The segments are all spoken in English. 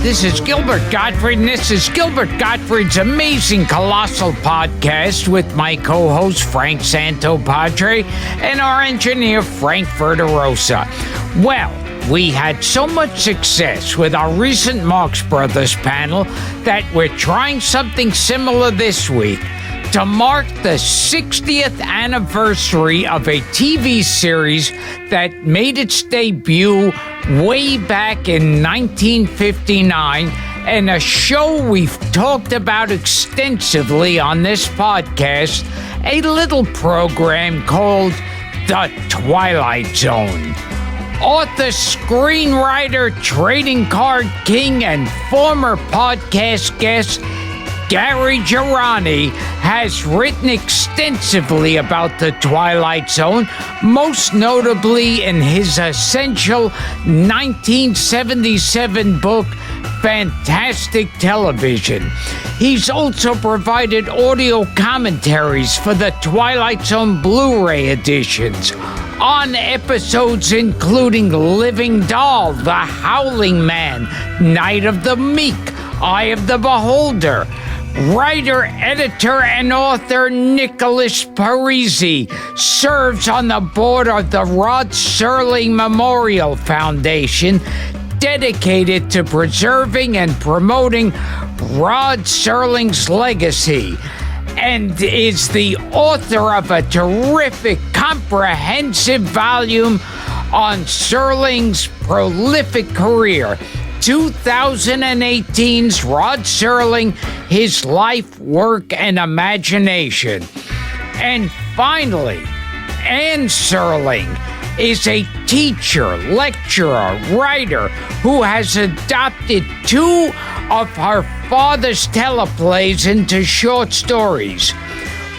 This is Gilbert Gottfried, and this is Gilbert Gottfried's amazing Colossal podcast with my co-host Frank Santopadre and our engineer Frank Verderosa. Well, we had so much success with our recent Marx Brothers panel that we're trying something similar this week to mark the 60th anniversary of a TV series that made its debut way back in 1959, and a show we've talked about extensively on this podcast, a little program called The Twilight Zone. Author, screenwriter, trading card king, and former podcast guest Gary Girani has written extensively about the Twilight Zone, most notably in his essential 1977 book, Fantastic Television. He's also provided audio commentaries for the Twilight Zone Blu-ray editions on episodes including Living Doll, The Howling Man, Night of the Meek, Eye of the Beholder. Writer, editor, and author Nicholas Parisi serves on the board of the Rod Serling Memorial Foundation, dedicated to preserving and promoting Rod Serling's legacy, and is the author of a terrific, comprehensive volume on Serling's prolific career, 2018's Rod Serling, His Life, Work, and Imagination. And finally, Anne Serling is a teacher, lecturer, writer who has adopted two of her father's teleplays into short stories,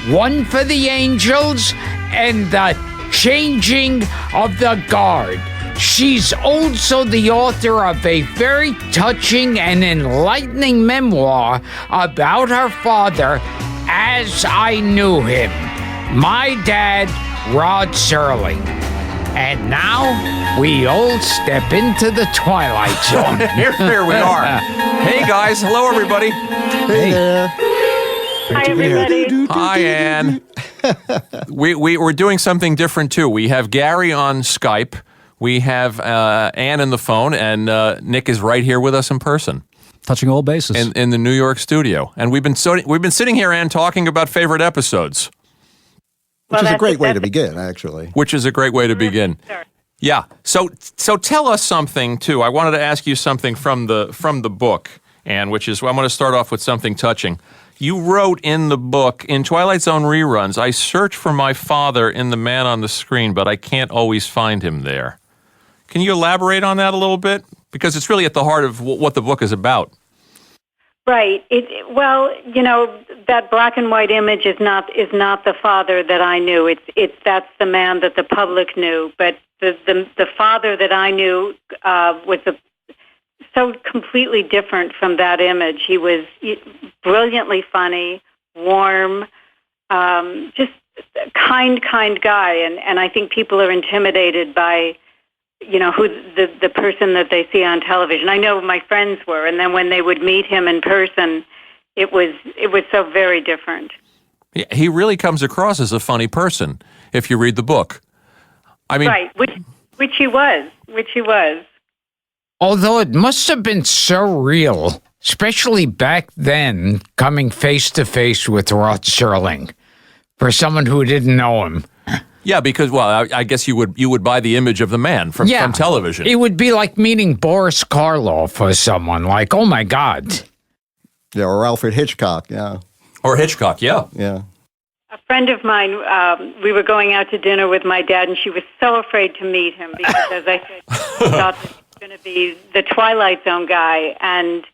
One for the Angels and The Changing of the Guard. She's also the author of a very touching and enlightening memoir about her father, As I Knew Him, My Dad, Rod Serling. And now we all step into the Twilight Zone. Here we are. Hey, guys. Hello, everybody. Hey there. Hi, everybody. Hi, Anne. We're doing something different, too. We have Gary on Skype. We have Anne on the phone, and Nick is right here with us in person. Touching all bases. In the New York studio. And we've been sitting here, Anne, talking about favorite episodes. Well, Which is a great way to begin, actually. Yeah. So tell us something, too. I wanted to ask you something from the book, Anne, which is, I'm going to start off with something touching. You wrote in the book, in Twilight Zone reruns, I search for my father in the man on the screen, but I can't always find him there. Can you elaborate on that a little bit? Because it's really at the heart of what the book is about. Right. That black and white image is not the father that I knew. That's the man that the public knew. But the father that I knew was so completely different from that image. He was brilliantly funny, warm, just a kind guy. And I think people are intimidated by who the person that they see on television. I know my friends were, and then when they would meet him in person, it was so very different. Yeah, he really comes across as a funny person if you read the book. I mean, right, which he was. Although it must have been surreal, especially back then, coming face to face with Rod Serling, for someone who didn't know him. Yeah, because, I guess you would buy the image of the man from television. It would be like meeting Boris Karloff or someone, like, oh my God. Yeah, or Alfred Hitchcock, yeah. Or Hitchcock, yeah. Yeah. A friend of mine, we were going out to dinner with my dad, and she was so afraid to meet him because, as I said, she thought that he was going to be the Twilight Zone guy, and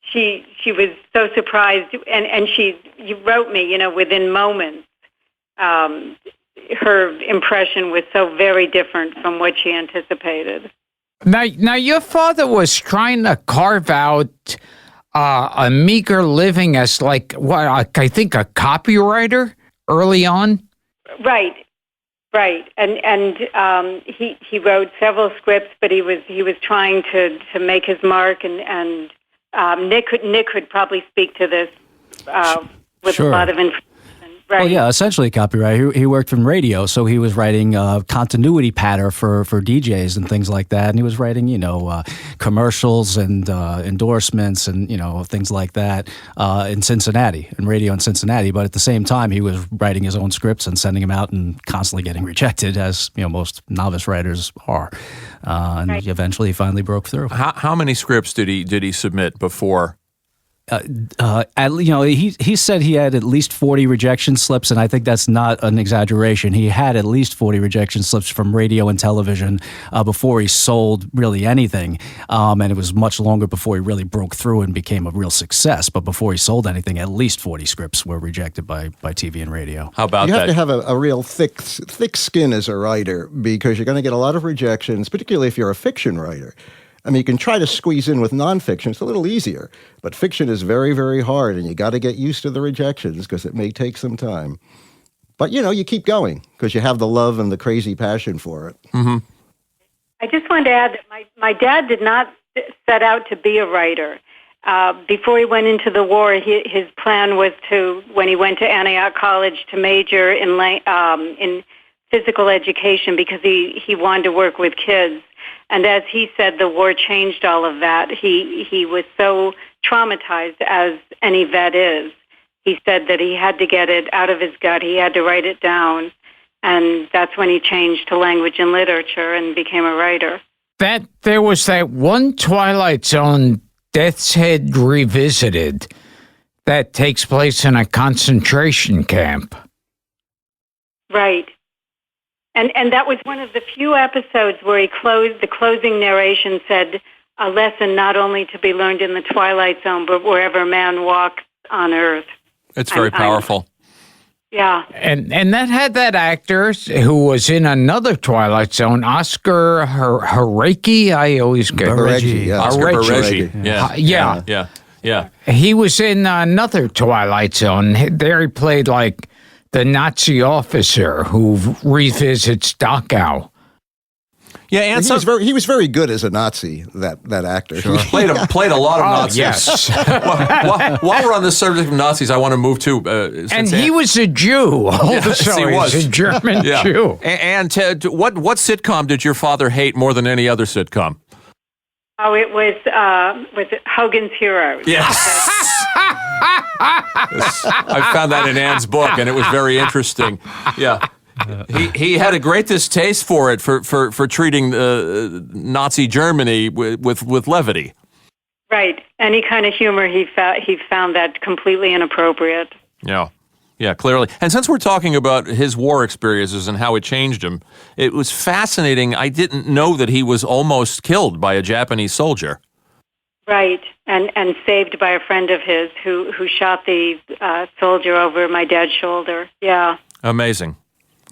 she was so surprised, and you wrote me, within moments, her impression was so very different from what she anticipated. Now your father was trying to carve out a meager living as I think a copywriter early on. Right. Right, and he wrote several scripts, but he was trying to make his mark, and Nick could probably speak to this with Sure. a lot of information. Right. Well, yeah, essentially copyright. He worked from radio, so he was writing continuity patter for DJs and things like that. And he was writing, commercials and endorsements and, things like that in Cincinnati, in radio in Cincinnati. But at the same time, he was writing his own scripts and sending them out and constantly getting rejected, as, most novice writers are. And Right. eventually he finally broke through. How many scripts did he submit before? He said he had at least 40 rejection slips, and I think that's not an exaggeration. He had at least 40 rejection slips from radio and television before he sold really anything, and it was much longer before he really broke through and became a real success. But before he sold anything, at least 40 scripts were rejected by TV and radio. How about You that? have to have a real thick skin as a writer, because you're going to get a lot of rejections, particularly if you're a fiction writer. I mean, you can try to squeeze in with nonfiction. It's a little easier. But fiction is very, very hard, and you got to get used to the rejections because it may take some time. But, you keep going because you have the love and the crazy passion for it. Mm-hmm. I just wanted to add that my dad did not set out to be a writer. Before he went into the war, his plan was to, when he went to Antioch College, to major in physical education because he wanted to work with kids. And as he said, the war changed all of that. He was so traumatized, as any vet is. He said that he had to get it out of his gut. He had to write it down. And that's when he changed to language and literature and became a writer. There was that one Twilight Zone, Death's Head Revisited, that takes place in a concentration camp. Right. And that was one of the few episodes where the closing narration said, a lesson not only to be learned in the Twilight Zone, but wherever man walks on Earth. It's very powerful. Yeah. And that had that actor who was in another Twilight Zone, Oscar Hareki. I always get Baregi, yeah. Oscar Baregi. Baregi. Yeah. He was in another Twilight Zone. There he played like the Nazi officer who revisits Dachau. Yeah, and He was very good as a Nazi, that actor. He played a lot of Nazis. Yes. While we're on the subject of Nazis, I want to move to... And he was a Jew. Yes, Also, he was. He's a German Jew. And what sitcom did your father hate more than any other sitcom? Oh, it was Hogan's Heroes. Yes. I found that in Ann's book, and it was very interesting. Yeah. He had a great distaste for it, for treating Nazi Germany with levity. Right. Any kind of humor he found that completely inappropriate. Yeah, clearly. And since we're talking about his war experiences and how it changed him, it was fascinating. I didn't know that he was almost killed by a Japanese soldier. Right, and saved by a friend of his who shot the soldier over my dad's shoulder. Yeah. Amazing.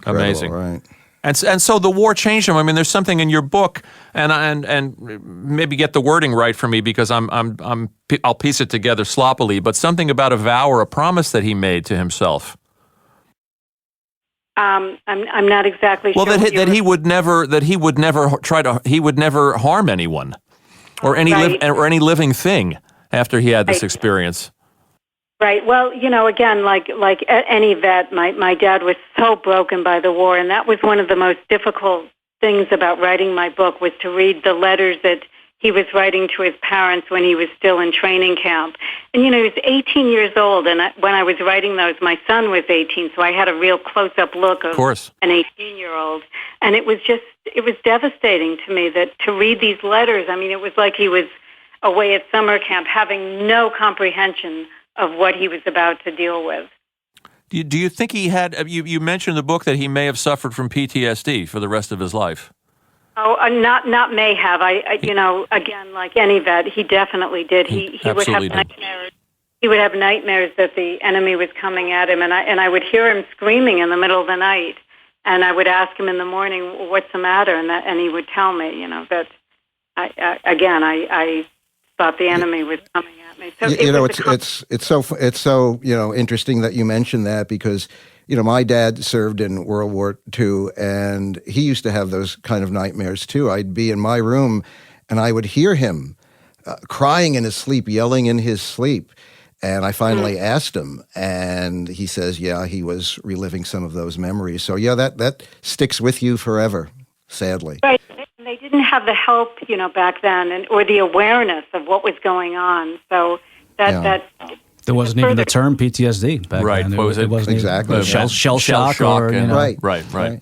Right. And so the war changed him. I mean, there's something in your book, and maybe get the wording right for me because I'll piece it together sloppily. But something about a vow or a promise that he made to himself. I'm not exactly well, sure. that he would never harm anyone, or any living thing after he had this experience. Right. Well, again, like any vet, my dad was so broken by the war, and that was one of the most difficult things about writing my book was to read the letters that he was writing to his parents when he was still in training camp. And, he was 18 years old, and when I was writing those, my son was 18, so I had a real close-up look of an 18-year-old. And it was devastating to me to read these letters. I mean, it was like he was away at summer camp having no comprehension of what he was about to deal with. Do you think he had, you mentioned in the book that he may have suffered from PTSD for the rest of his life? Oh, not may have. Again, like any vet, he definitely did. He would have nightmares. He would have nightmares that the enemy was coming at him, and I would hear him screaming in the middle of the night, and I would ask him in the morning, "What's the matter?" And he would tell me, that I thought the enemy was coming at me. So it's so interesting that you mentioned that because my dad served in World War II, and he used to have those kind of nightmares too. I'd be in my room, and I would hear him crying in his sleep, yelling in his sleep. And I finally asked him, and he says, yeah, he was reliving some of those memories. So, yeah, that sticks with you forever, sadly. Right. They didn't have the help, back then, or the awareness of what was going on. So that there wasn't even the term PTSD back right. then. What was it? Wasn't Exactly. even shell shock or, and, Right. Right.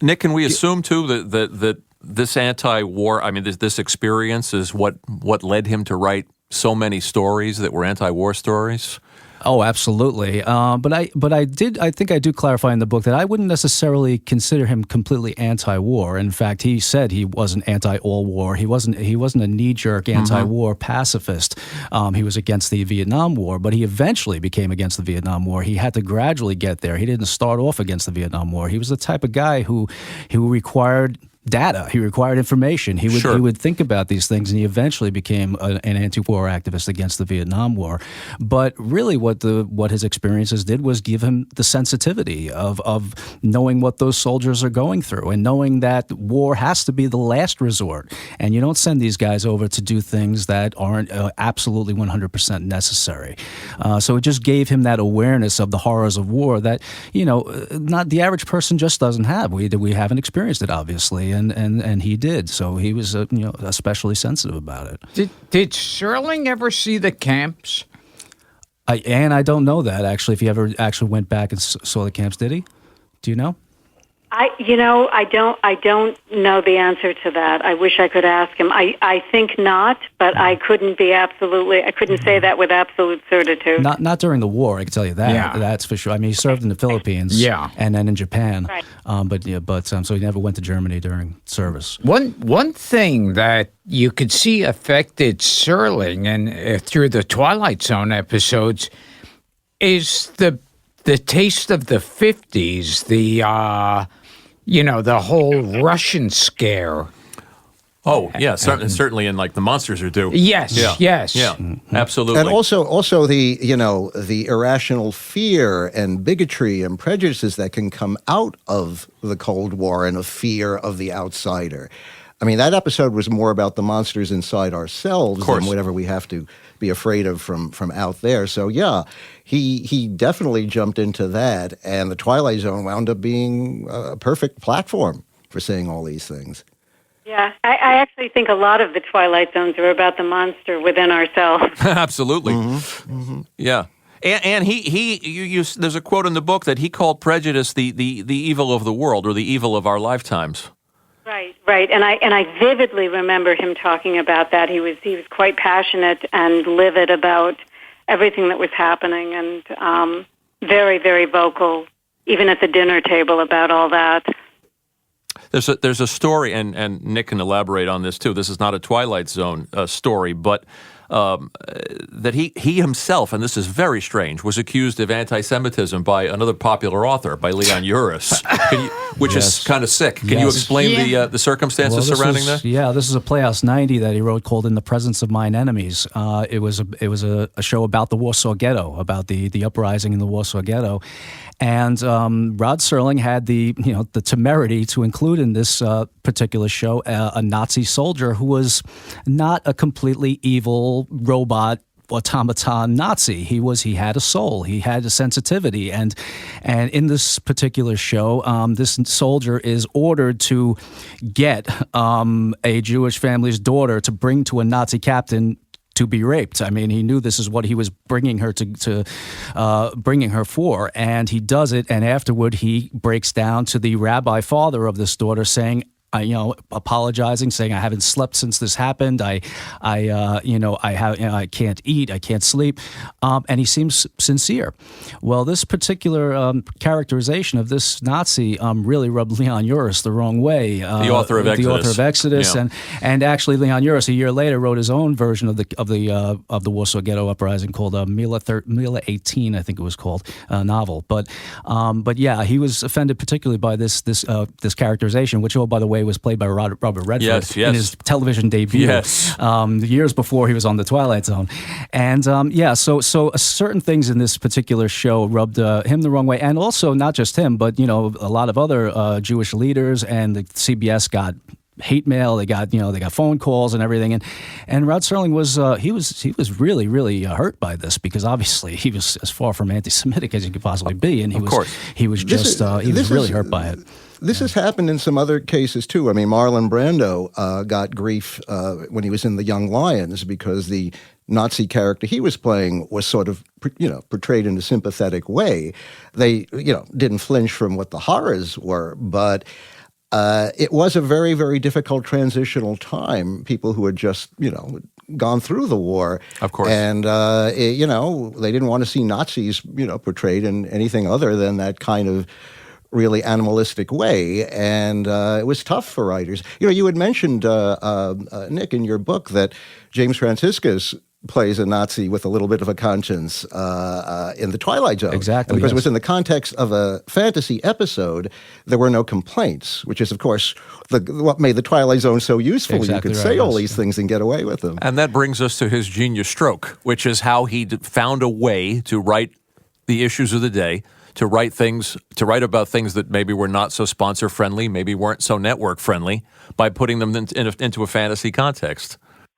Nick, can we assume, too, that this anti-war, this experience is what led him to write so many stories that were anti-war stories? Oh, absolutely. But I think I do clarify in the book that I wouldn't necessarily consider him completely anti-war. In fact, he said he wasn't anti-all war. He wasn't a knee-jerk anti-war pacifist. He was against the Vietnam War, but he eventually became against the Vietnam War. He had to gradually get there. He didn't start off against the Vietnam War. He was the type of guy who required data. He required information. He would think about these things, and he eventually became an anti-war activist against the Vietnam War. But really, what his experiences did was give him the sensitivity of knowing what those soldiers are going through, and knowing that war has to be the last resort, and you don't send these guys over to do things that aren't absolutely 100% necessary. So it just gave him that awareness of the horrors of war that not the average person just doesn't have. We haven't experienced it, obviously. And he did, so he was especially sensitive about it. Did Serling ever see the camps? I don't know that actually. If he ever actually went back and saw the camps, did he? Do you know? I don't know the answer to that. I wish I could ask him. I think not, but I couldn't say that with absolute certitude. Not during the war, I can tell you that. Yeah. That's for sure. I mean, he served in the Philippines, and then in Japan. Right. So he never went to Germany during service. One thing that you could see affected Serling and through the Twilight Zone episodes is the taste of the 50s, the whole Russian scare. Oh, yeah, certainly in like The Monsters Are Due. Yes, yes. Yeah, absolutely. And also the irrational fear and bigotry and prejudices that can come out of the Cold War and a fear of the outsider. I mean, that episode was more about the monsters inside ourselves than whatever we have to be afraid of from out there. So, yeah, he definitely jumped into that, and the Twilight Zone wound up being a perfect platform for saying all these things. Yeah, I actually think a lot of the Twilight Zones are about the monster within ourselves. Absolutely. Yeah. And there's a quote in the book that he called prejudice the evil of the world, or the evil of our lifetimes. Right, and I vividly remember him talking about that. He was quite passionate and livid about everything that was happening, and very, very vocal, even at the dinner table, about all that. There's a story, and Nick can elaborate on this too. This is not a Twilight Zone story, but that he himself, and this is very strange, was accused of anti-Semitism by another popular author, by Leon Uris, which is kind of sick. Can you explain the circumstances surrounding that? Yeah, this is a Playhouse 90 that he wrote called "In the Presence of Mine Enemies." It was a show about the Warsaw Ghetto, about the uprising in the Warsaw Ghetto. And Rod Serling had the temerity to include in this particular show a Nazi soldier who was not a completely evil robot automaton Nazi. He had a soul. He had a sensitivity. And in this particular show, this soldier is ordered to get a Jewish family's daughter to bring to a Nazi captain to be raped. I mean, he knew this is what he was bringing her bringing her for, and he does it. And afterward, he breaks down to the rabbi father of this daughter, saying, apologizing, saying, "I haven't slept since this happened. I can't eat, I can't sleep," and he seems sincere. Well, this particular characterization of this Nazi really rubbed Leon Uris the wrong way. The author of Exodus, and actually Leon Uris a year later wrote his own version of the Warsaw Ghetto uprising called Mila 18, I think it was called, novel. But yeah, he was offended particularly by this characterization, which, oh, by the way, way, was played by Robert Redford Yes. in his television debut. Yes. Years before he was on The Twilight Zone. And so certain things in this particular show rubbed him the wrong way. And also, not just him, but, a lot of other Jewish leaders, and the CBS got hate mail. They got phone calls and everything, and Rod Serling was he was really, really hurt by this, because obviously he was as far from anti-Semitic as he could possibly be, and he was really hurt by it. This has happened in some other cases too. I mean, Marlon Brando got grief when he was in The Young Lions, because the Nazi character he was playing was sort of, portrayed in a sympathetic way. They, didn't flinch from what the horrors were, but it was a very, very difficult transitional time. People who had just, gone through the war. Of course. And, they didn't want to see Nazis, portrayed in anything other than that kind of really animalistic way. And it was tough for writers. You had mentioned, Nick, in your book that James Franciscus plays a Nazi with a little bit of a conscience in The Twilight Zone. Exactly. And because yes. it was in the context of a fantasy episode, there were no complaints, which is, of course, what made The Twilight Zone so useful. Exactly you could right, say all yes. these things and get away with them. And that brings us to his genius stroke, which is how he found a way to write the issues of the day, to write about things that maybe were not so sponsor friendly, maybe weren't so network friendly, by putting them into a fantasy context.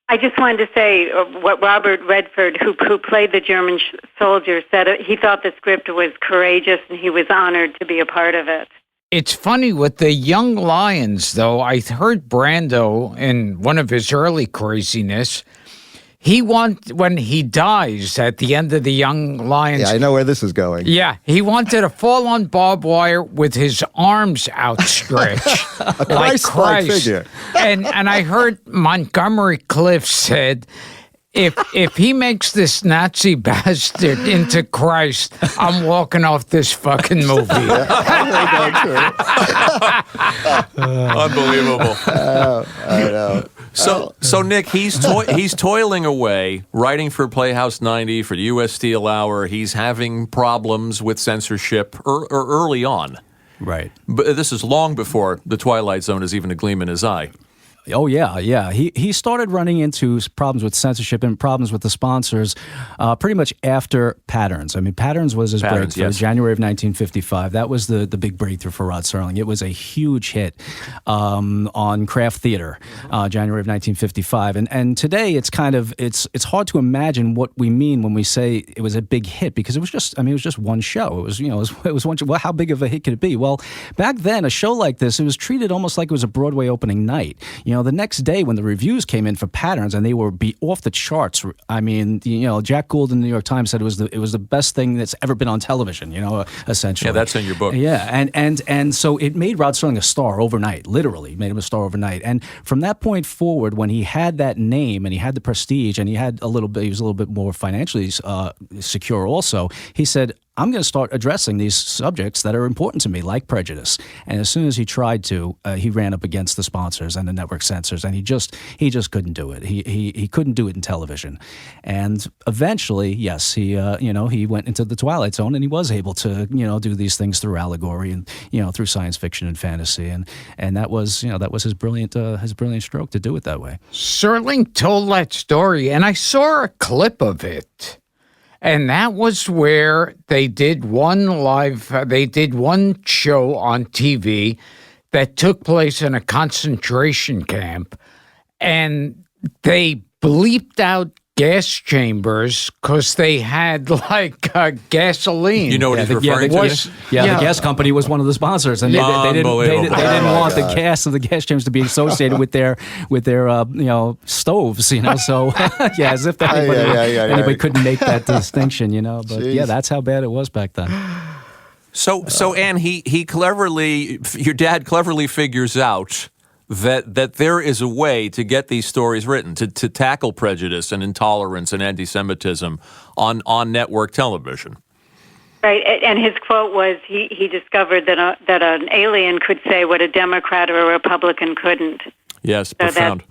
I just wanted to say what Robert Redford, who played the German soldier, said. He thought the script was courageous, and he was honored to be a part of it. It's funny with the Young Lions, though. I heard Brando in one of his early craziness. When he dies at the end of the Young Lions. Yeah, I know where this is going. Yeah, he wanted to fall on barbed wire with his arms outstretched, like Christ-like figure. And I heard Montgomery Clift said, if he makes this Nazi bastard into Christ, I'm walking off this fucking movie. Unbelievable. I know. So Nick, he's toiling away, writing for Playhouse 90, for the U.S. Steel Hour. He's having problems with censorship early on. Right. But this is long before The Twilight Zone is even a gleam in his eye. Oh, yeah. He started running into problems with censorship and problems with the sponsors pretty much after Patterns. I mean, Patterns was his breakthrough, yes. January of 1955. That was the big breakthrough for Rod Serling. It was a huge hit on Kraft Theater, January of 1955. And today it's it's hard to imagine what we mean when we say it was a big hit, because it was just one show. It was one show. Well, how big of a hit could it be? Well, back then, a show like this, it was treated almost like it was a Broadway opening night. The next day when the reviews came in for Patterns, and they were off the charts. I mean, Jack Gould in the New York Times said it was the best thing that's ever been on television. Essentially. Yeah, that's in your book. Yeah, and so it made Rod Serling a star overnight. Literally made him a star overnight. And from that point forward, when he had that name and he had the prestige and he was a little bit more financially secure. Also, he said, I'm going to start addressing these subjects that are important to me, like prejudice. And as soon as he tried to, he ran up against the sponsors and the network censors, and he just couldn't do it. He couldn't do it in television. And eventually, yes, he went into the Twilight Zone, and he was able to do these things through allegory and through science fiction and fantasy, and that was his brilliant stroke to do it that way. Serling told that story, and I saw a clip of it. And that was where they did one show on TV that took place in a concentration camp, and they bleeped out gas chambers because they had gasoline. You know what he's referring to? The gas company was one of the sponsors, and they didn't want the gas of the gas chambers to be associated with their stoves. So as if anybody couldn't make that distinction. But Jeez. yeah, that's how bad it was back then. So Anne, your dad cleverly figures out that there is a way to get these stories written, to tackle prejudice and intolerance and anti-Semitism on network television. Right, and his quote was he discovered that an alien could say what a Democrat or a Republican couldn't. Yes, So profound.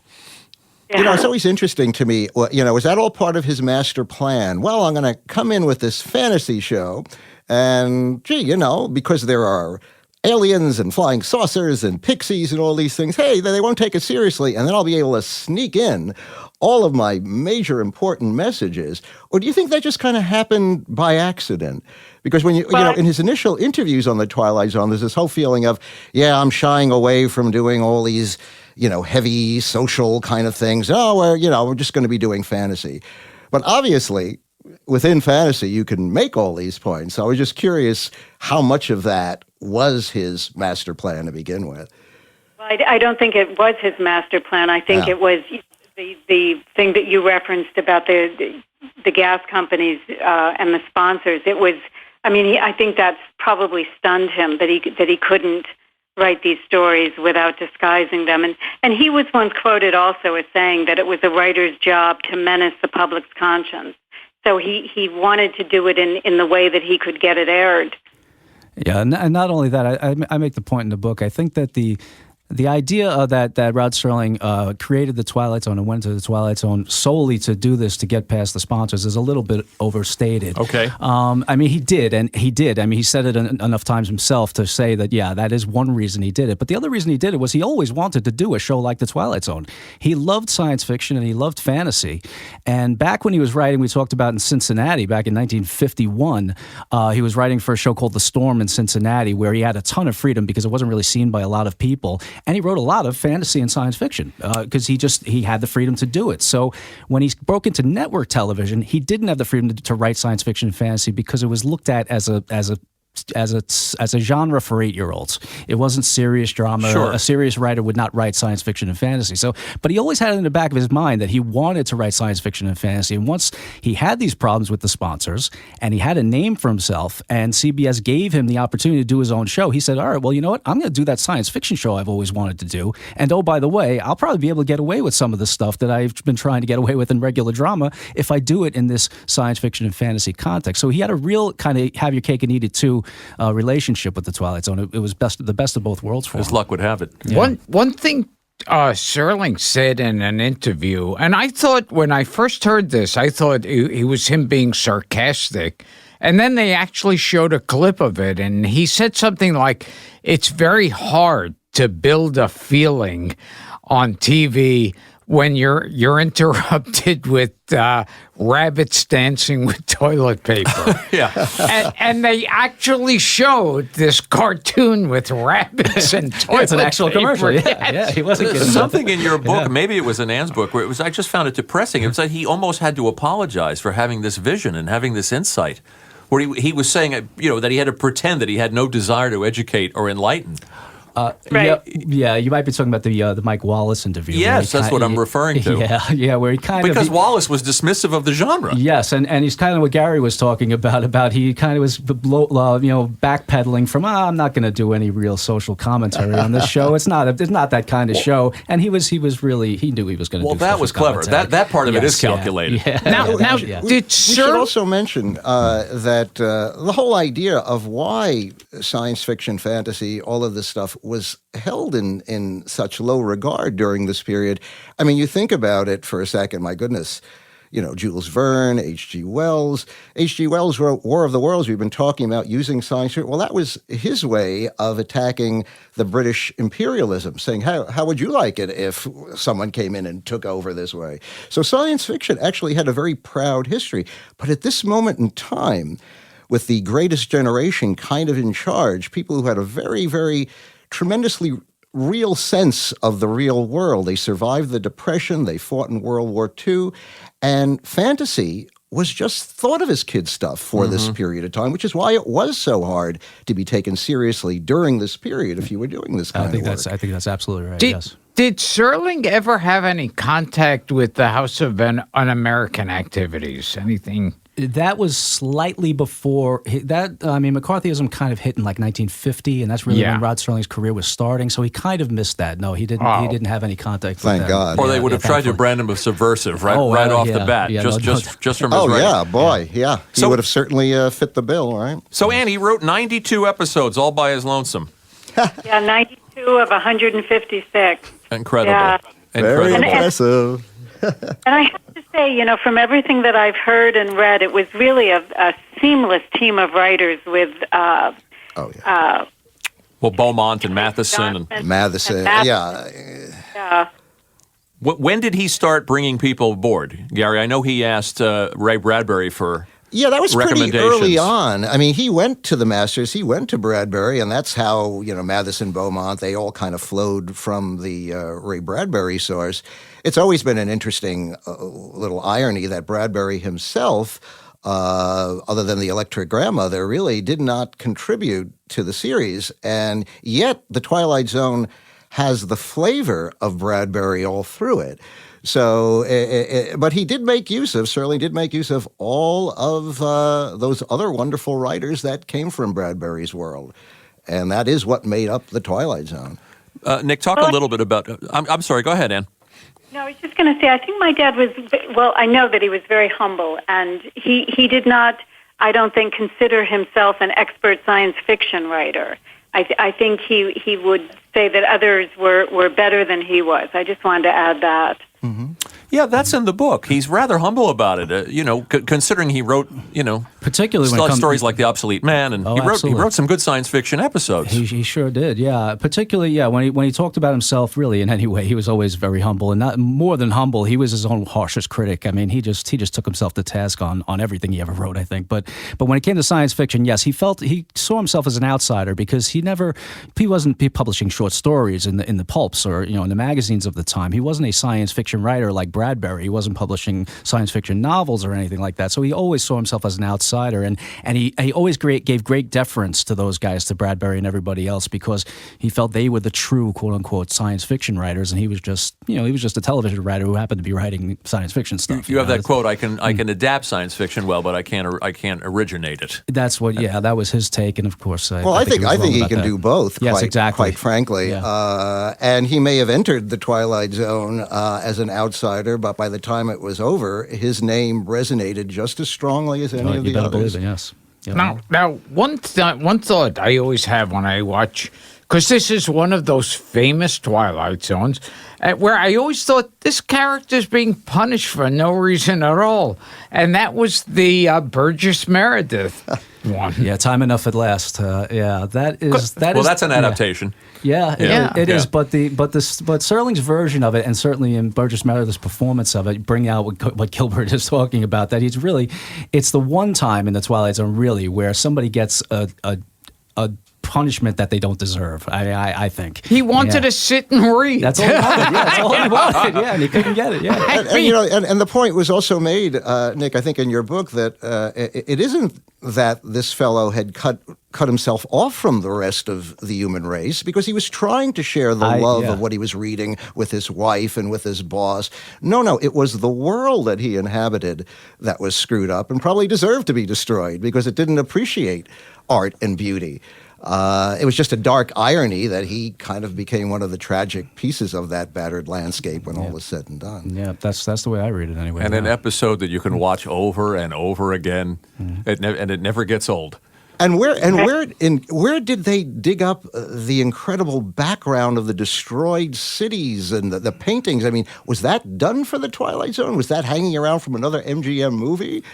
It's always interesting to me, was that all part of his master plan? Well, I'm going to come in with this fantasy show, and because there are aliens and flying saucers and pixies and all these things. Hey, they won't take it seriously, and then I'll be able to sneak in all of my major important messages? Or do you think that just kind of happened by accident? Because when you know, in his initial interviews on the Twilight Zone, there's this whole feeling of, yeah, I'm shying away from doing all these, heavy social kind of things. Oh, we're just going to be doing fantasy. But obviously, within fantasy, you can make all these points. So I was just curious how much of that was his master plan to begin with. Well, I don't think it was his master plan. I think it was the thing that you referenced about the gas companies and the sponsors. It was, I think that's probably stunned him that he couldn't write these stories without disguising them. And he was once quoted also as saying that it was a writer's job to menace the public's conscience. So he wanted to do it in the way that he could get it aired. Yeah, and not only that, I make the point in the book. I think that the idea that Rod Serling created the Twilight Zone and went to the Twilight Zone solely to do this to get past the sponsors is a little bit overstated. Okay. He did. He said it enough times himself to say that, yeah, that is one reason he did it. But the other reason he did it was he always wanted to do a show like the Twilight Zone. He loved science fiction and he loved fantasy. And back when he was writing, we talked about in Cincinnati, back in 1951, he was writing for a show called The Storm in Cincinnati, where he had a ton of freedom because it wasn't really seen by a lot of people. And he wrote a lot of fantasy and science fiction because he had the freedom to do it. So when he broke into network television, he didn't have the freedom to write science fiction and fantasy because it was looked at as a genre for 8-year-olds. It wasn't serious drama. Sure. A serious writer would not write science fiction and fantasy. So, but he always had it in the back of his mind that he wanted to write science fiction and fantasy. And once he had these problems with the sponsors and he had a name for himself and CBS gave him the opportunity to do his own show, he said, all right, well, you know what? I'm going to do that science fiction show I've always wanted to do. And oh, by the way, I'll probably be able to get away with some of the stuff that I've been trying to get away with in regular drama if I do it in this science fiction and fantasy context. So he had a real kind of have your cake and eat it too relationship with the Twilight Zone. It was the best of both worlds for him. His luck would have it. Yeah. One thing Serling said in an interview, and I thought when I first heard this, I thought it was him being sarcastic. And then they actually showed a clip of it, and he said something like, it's very hard to build a feeling on TV when you're interrupted with rabbits dancing with toilet paper. Yeah. And they actually showed this cartoon with rabbits and toilet paper. It's an actual commercial. Yeah, he wasn't kidding. Something in your book, maybe it was in Ann's book, where I just found it depressing. It was like he almost had to apologize for having this vision and having this insight, where he was saying, that he had to pretend that he had no desire to educate or enlighten. Right. Yeah, you might be talking about the Mike Wallace interview. Yes, that's what I'm referring to. Yeah, where he because Wallace was dismissive of the genre. Yes, and he's kind of what Gary was talking about he kind of was backpedaling from I'm not going to do any real social commentary on this show. It's not that kind of show. And he knew he was going to. Well, that was clever. That part of it is calculated. Yeah. Now, We should also mention that the whole idea of why science fiction, fantasy, all of this stuff was held in such low regard during this period. I mean, you think about it for a second, my goodness. Jules Verne, H.G. Wells. H.G. Wells wrote War of the Worlds. We've been talking about using science. Well, that was his way of attacking the British imperialism, saying, how would you like it if someone came in and took over this way? So science fiction actually had a very proud history. But at this moment in time, with the greatest generation kind of in charge, people who had a very, very tremendously real sense of the real world. They survived the Depression. They fought in World War II. And fantasy was just thought of as kid stuff for this period of time, which is why it was so hard to be taken seriously during this period if you were doing this kind of work. I think that's absolutely right, yes. Did Serling ever have any contact with the House of Un-American Activities? Anything? That was slightly before that. McCarthyism kind of hit in like 1950, and that's really when Rod Serling's career was starting. So he kind of missed that. No, he didn't. He didn't have any contact. Thank God. Or they would have tried to brand him as subversive right off the bat, just from his writing. Yeah, boy, yeah. He would have certainly fit the bill, right? So, Ann, he wrote 92 episodes all by his lonesome. 92 of 156. Incredible. Yeah. Very impressive. And I have to say, from everything that I've heard and read, it was really a seamless team of writers with Well, Beaumont and Matheson. Matheson, yeah. Yeah. When did he start bringing people aboard, Gary? I know he asked Ray Bradbury for Yeah, that was pretty recommendations. early on. I mean, he went to the Masters, he went to Bradbury, and that's how, Matheson, Beaumont, they all kind of flowed from the Ray Bradbury source. It's always been an interesting little irony that Bradbury himself, other than the Electric Grandmother, really did not contribute to the series. And yet the Twilight Zone has the flavor of Bradbury all through it. So, but he certainly did make use of all of those other wonderful writers that came from Bradbury's world. And that is what made up the Twilight Zone. Nick, talk a little bit about, I'm sorry, go ahead, Ann. No, I was just going to say, I think my dad was, well, I know that he was very humble, and he did not, I don't think, consider himself an expert science fiction writer. I think he would say that others were better than he was. I just wanted to add that. Mm-hmm. Yeah, that's in the book. He's rather humble about it, considering he wrote, particularly when it comes stories like The Obsolete Man, and he wrote some good science fiction episodes. He sure did, yeah. Particularly, yeah, when he talked about himself, really, in any way, he was always very humble, and not more than humble. He was his own harshest critic. I mean, he just took himself to task on everything he ever wrote, I think. But when it came to science fiction, yes, he saw himself as an outsider because he wasn't publishing short stories in the pulps or in the magazines of the time. He wasn't a science fiction writer like Bradbury. He wasn't publishing science fiction novels or anything like that. So he always saw himself as an outsider, and he always gave great deference to those guys, to Bradbury and everybody else, because he felt they were the true quote unquote science fiction writers, and he was just a television writer who happened to be writing science fiction stuff. You have that quote, I can adapt science fiction well, but I can't originate it. That's what that was his take, and of course I think he can do both. Yes, exactly. Quite frankly, yeah. And he may have entered the Twilight Zone as an outsider, but by the time it was over, his name resonated just as strongly as any of the others. Believe it, yes. Yeah. Now, one thought I always have when I watch, because this is one of those famous Twilight Zones, where I always thought this character's being punished for no reason at all, and that was the Burgess Meredith one. Yeah, Time Enough at Last. That's an adaptation. Yeah, it is. But Serling's version of it, and certainly in Burgess Meredith's performance of it, bring out what Gilbert is talking about. That it's the one time in the Twilight Zone really where somebody gets a punishment that they don't deserve. I think he wanted to sit and read. That's all he wanted. Yeah, that's all he wanted. Yeah, and he couldn't get it. Yeah, and the point was also made, Nick, I think in your book that it isn't that this fellow had cut himself off from the rest of the human race, because he was trying to share the love of what he was reading with his wife and with his boss. No, it was the world that he inhabited that was screwed up and probably deserved to be destroyed because it didn't appreciate art and beauty. It was just a dark irony that he kind of became one of the tragic pieces of that battered landscape when all was said and done. Yeah, that's the way I read it anyway. And an episode that you can watch over and over again, and it never gets old. And where did they dig up the incredible background of the destroyed cities and the paintings? I mean, was that done for the Twilight Zone? Was that hanging around from another MGM movie?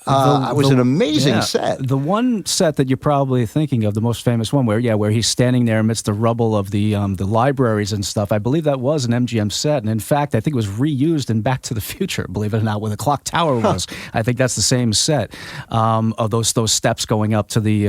It was an amazing set. The one set that you're probably thinking of, the most famous one, where he's standing there amidst the rubble of the libraries and stuff. I believe that was an MGM set, and in fact, I think it was reused in Back to the Future. Believe it or not, where the clock tower was. I think that's the same set of those steps going up to the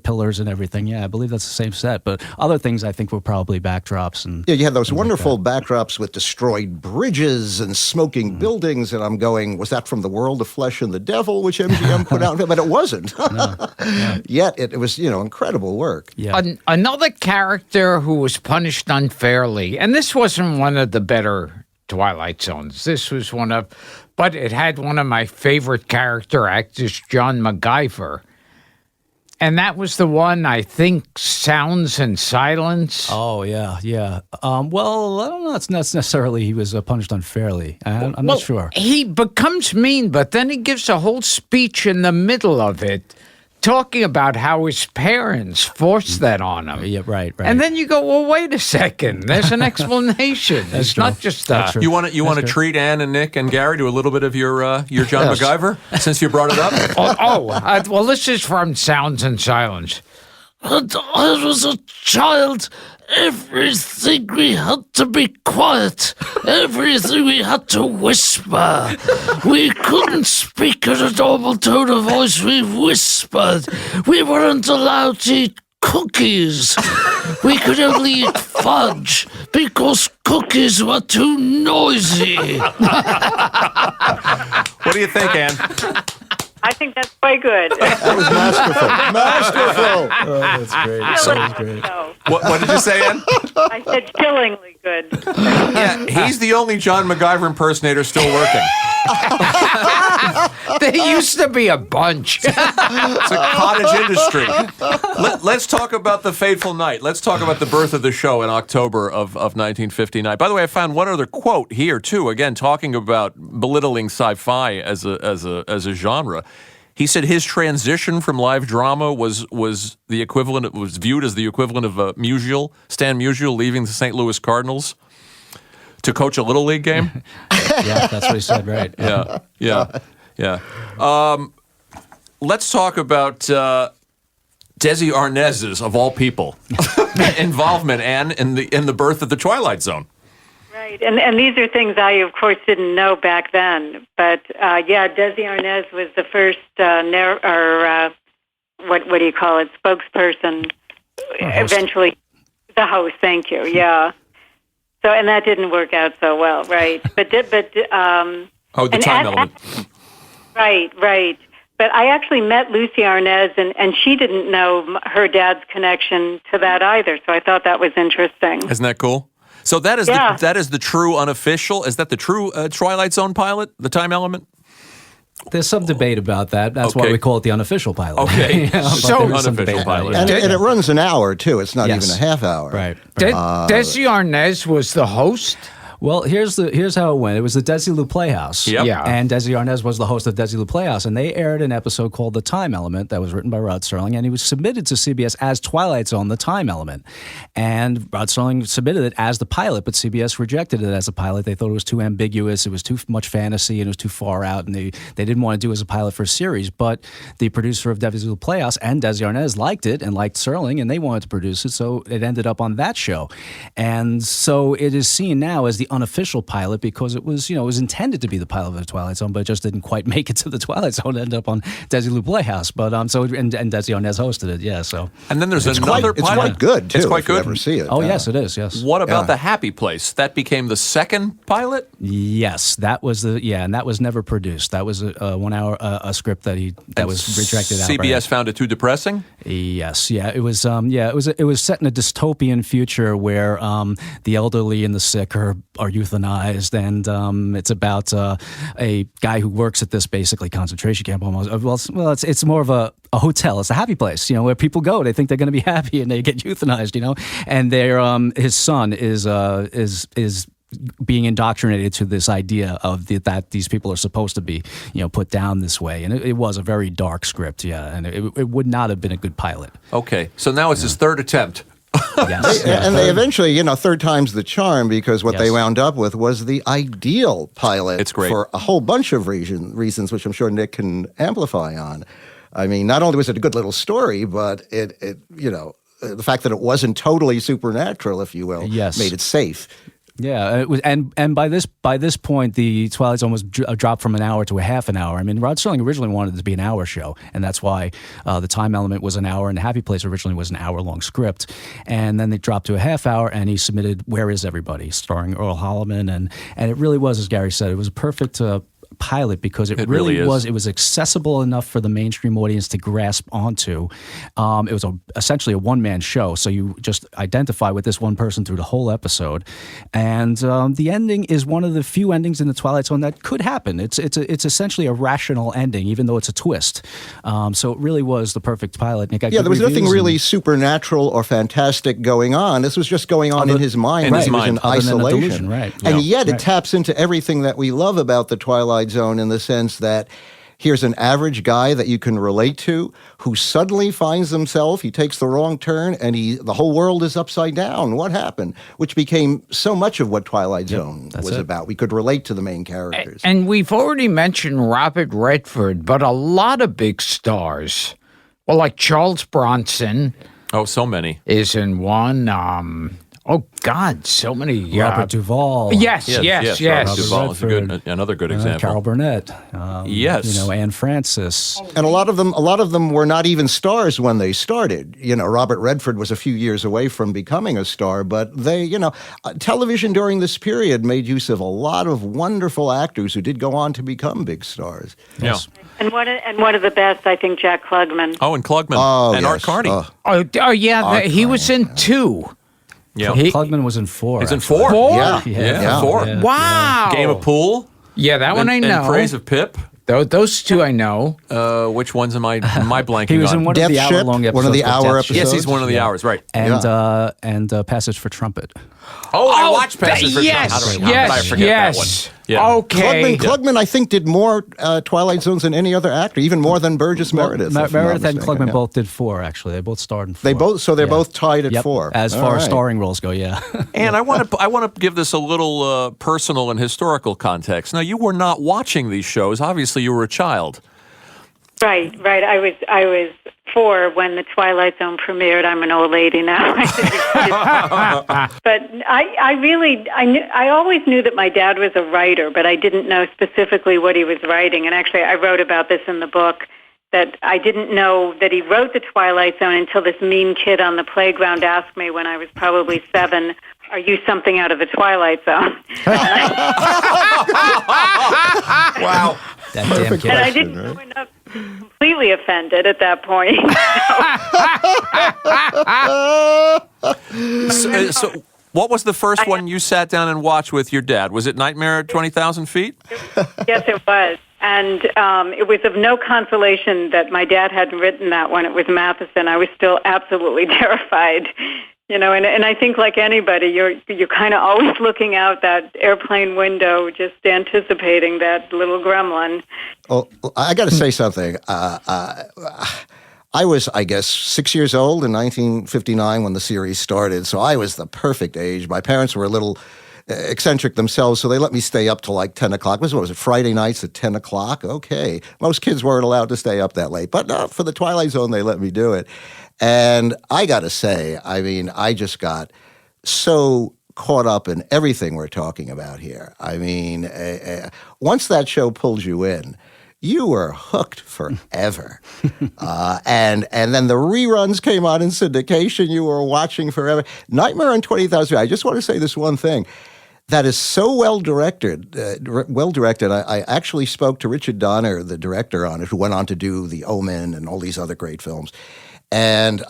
pillars and everything. Yeah, I believe that's the same set. But other things I think were probably backdrops and you had those wonderful backdrops with destroyed bridges and smoking buildings. And I'm going, was that from The World of Flesh and the Devil, which MGM put out? But it wasn't. No. Yet it was, incredible work. Yeah. Another character who was punished unfairly, and this wasn't one of the better Twilight Zones. This was but it had one of my favorite character actors, John MacGyver. And that was the one, I think, Sounds and Silence. Oh, yeah. Well, I don't know. It's not necessarily he was punished unfairly. I'm not sure. He becomes mean, but then he gives a whole speech in the middle of it talking about how his parents forced that on him. Yeah, right. And then you go, well, wait a second. There's an explanation. It's true. not just You want to treat Ann and Nick and Gary to a little bit of your John MacGyver, since you brought it up? Well, this is from Sounds and Silence. and I was a child, everything we had to be quiet. Everything we had to whisper. We couldn't speak in a normal tone of voice. We whispered. We weren't allowed to eat cookies. We could only eat fudge because cookies were too noisy. What do you think, Ann? I think that's quite good. That was masterful. Masterful. Oh, that's great. Chillingly so. What did you say, Ann? I said chillingly good. Yeah, he's the only John MacGyver impersonator still working. There used to be a bunch. It's a cottage industry. Let's talk about the fateful night. Let's talk about the birth of the show in October of 1959. By the way, I found one other quote here too. Again, talking about belittling sci-fi as a genre. He said his transition from live drama was the equivalent. It was viewed as the equivalent of Stan Musial leaving the St. Louis Cardinals to coach a little league game. Yeah, that's what he said, right? Yeah. Let's talk about Desi Arnaz's, of all people, involvement, Anne, in the birth of the Twilight Zone. Right, and these are things I, of course, didn't know back then. But Desi Arnaz was the first what do you call it, spokesperson. Eventually, the host. Thank you. Yeah. So, and that didn't work out so well, right? But the time element. Right. But I actually met Lucy Arnaz, and she didn't know her dad's connection to that either. So I thought that was interesting. Isn't that cool? So that is the true unofficial. Is that the true Twilight Zone pilot? The time element? There's some debate about that. That's why we call it the unofficial pilot. Okay. So unofficial pilot. And it runs an hour, too. It's not even a half hour. Right. Desi Arnaz was the host? Well, here's how it went. It was the Desilu Playhouse. Yep. Yeah. And Desi Arnaz was the host of Desilu Playhouse, and they aired an episode called The Time Element that was written by Rod Serling, and he was submitted to CBS as Twilight Zone, The Time Element. And Rod Serling submitted it as the pilot, but CBS rejected it as a pilot. They thought it was too ambiguous, it was too much fantasy, and it was too far out, and they didn't want to do it as a pilot for a series. But the producer of Desilu Playhouse and Desi Arnaz liked it and liked Serling, and they wanted to produce it, so it ended up on that show. And so it is seen now as the unofficial pilot because it was intended to be the pilot of the Twilight Zone, but it just didn't quite make it to the Twilight Zone. It ended up on Desilu Playhouse, but and Desi Arnaz hosted it. Yeah, so and then there's another pilot. It's quite good too. It's quite if you good. ever see it. Oh yes, it is. Yes. What about The Happy Place? That became the second pilot. Yes, that was and that was never produced. That was a 1 hour a script that was rejected. CBS found it too depressing. Yes, it was. It was set in a dystopian future where the elderly and the sick are euthanized, and it's about a guy who works at this basically concentration camp almost. Well, it's more of a hotel. It's a happy place, where people go. They think they're going to be happy, and they get euthanized, And his son is being indoctrinated to this idea of that these people are supposed to be, put down this way. And it was a very dark script, and it would not have been a good pilot. Okay, so now it's his third attempt. Yes. And they eventually, third time's the charm, because what they wound up with was the ideal pilot. It's great. For a whole bunch of reasons, which I'm sure Nick can amplify on. I mean, not only was it a good little story, but it the fact that it wasn't totally supernatural, if you will, made it safe. Yeah, it was, and by this point, the Twilight Zone was dropped from an hour to a half an hour. I mean, Rod Serling originally wanted it to be an hour show, and that's why the Time Element was an hour, and The Happy Place originally was an hour-long script. And then they dropped to a half hour, and he submitted Where Is Everybody, starring Earl Holliman, and it really was, as Gary said, it was a perfect pilot because it really was. It was accessible enough for the mainstream audience to grasp onto. It was essentially a one-man show, so you just identify with this one person through the whole episode. And the ending is one of the few endings in the Twilight Zone that could happen. It's essentially a rational ending, even though it's a twist. So it really was the perfect pilot. Nick, there was nothing really supernatural or fantastic going on. This was just going on in his mind. In his mind. In isolation. Delusion, right. And yet it taps into everything that we love about the Twilight Zone, in the sense that here's an average guy that you can relate to who suddenly finds himself, he takes the wrong turn, and the whole world is upside down. What happened? Which became so much of what Twilight Zone was about. We could relate to the main characters. And we've already mentioned Robert Redford, but a lot of big stars. Well, like Charles Bronson. Oh, so many. is in one. Oh God, so many. Robert Duvall. Yes. Robert Duvall is Redford, another good example. Carol Burnett. Yes. Anne Francis. And a lot of them were not even stars when they started. Robert Redford was a few years away from becoming a star, but they, television during this period made use of a lot of wonderful actors who did go on to become big stars. Yes. And one of the best, I think, Jack Klugman. Oh, and Klugman. Oh, and yes. Art Carney. Oh yeah, he was in 2. Yeah. Klugman was in 4. He's in actually. 4. 4? Yeah, 4. Yeah. Wow. Game of Pool. Yeah, that one I know. And Praise of Pip. Those 2 I know. Which ones am I blanking He was on? in one Death of the Ship, hour-long episodes. one of the of hour Death Ship. Yes, he's one of the hours, right. And Passage for Trumpet. Oh, I watched Passage for yes, Trumpet. How did I forget that one? Yeah. Okay. Klugman, I think, did more Twilight Zones than any other actor, even more than Burgess Meredith. if I'm not Meredith and mistaken, Klugman yeah. both did 4, actually. They both starred in 4. They're both tied at Yep. 4. As All far as right. starring roles go, yeah. And I want to give this a little personal and historical context. Now, you were not watching these shows. Obviously, you were a child. Right. I was 4 when the Twilight Zone premiered. I'm an old lady now. But I always knew that my dad was a writer, but I didn't know specifically what he was writing. And actually, I wrote about this in the book, that I didn't know that he wrote the Twilight Zone until this mean kid on the playground asked me when I was probably 7, "Are you something out of the Twilight Zone?" Wow. That damn kid. And I didn't know enough to be completely offended at that point. So, what was the first one you sat down and watched with your dad? Was it Nightmare at 20,000 Feet? Yes, it was. And it was of no consolation that my dad hadn't written that one. It was Matheson. I was still absolutely terrified. And I think like anybody, you're kind of always looking out that airplane window, just anticipating that little gremlin. Well, I got to say something. I was, I guess, 6 years old in 1959 when the series started, so I was the perfect age. My parents were a little eccentric themselves, so they let me stay up till like 10 o'clock. What was it, Friday nights at 10 o'clock? Okay. Most kids weren't allowed to stay up that late, but for the Twilight Zone, they let me do it. And I got to say, I just got so caught up in everything we're talking about here. Once that show pulls you in, you were hooked forever. And then the reruns came on in syndication. You were watching forever. Nightmare on 20,000 Feet. I just want to say this one thing. That is so well directed. I actually spoke to Richard Donner, the director on it, who went on to do The Omen and all these other great films. And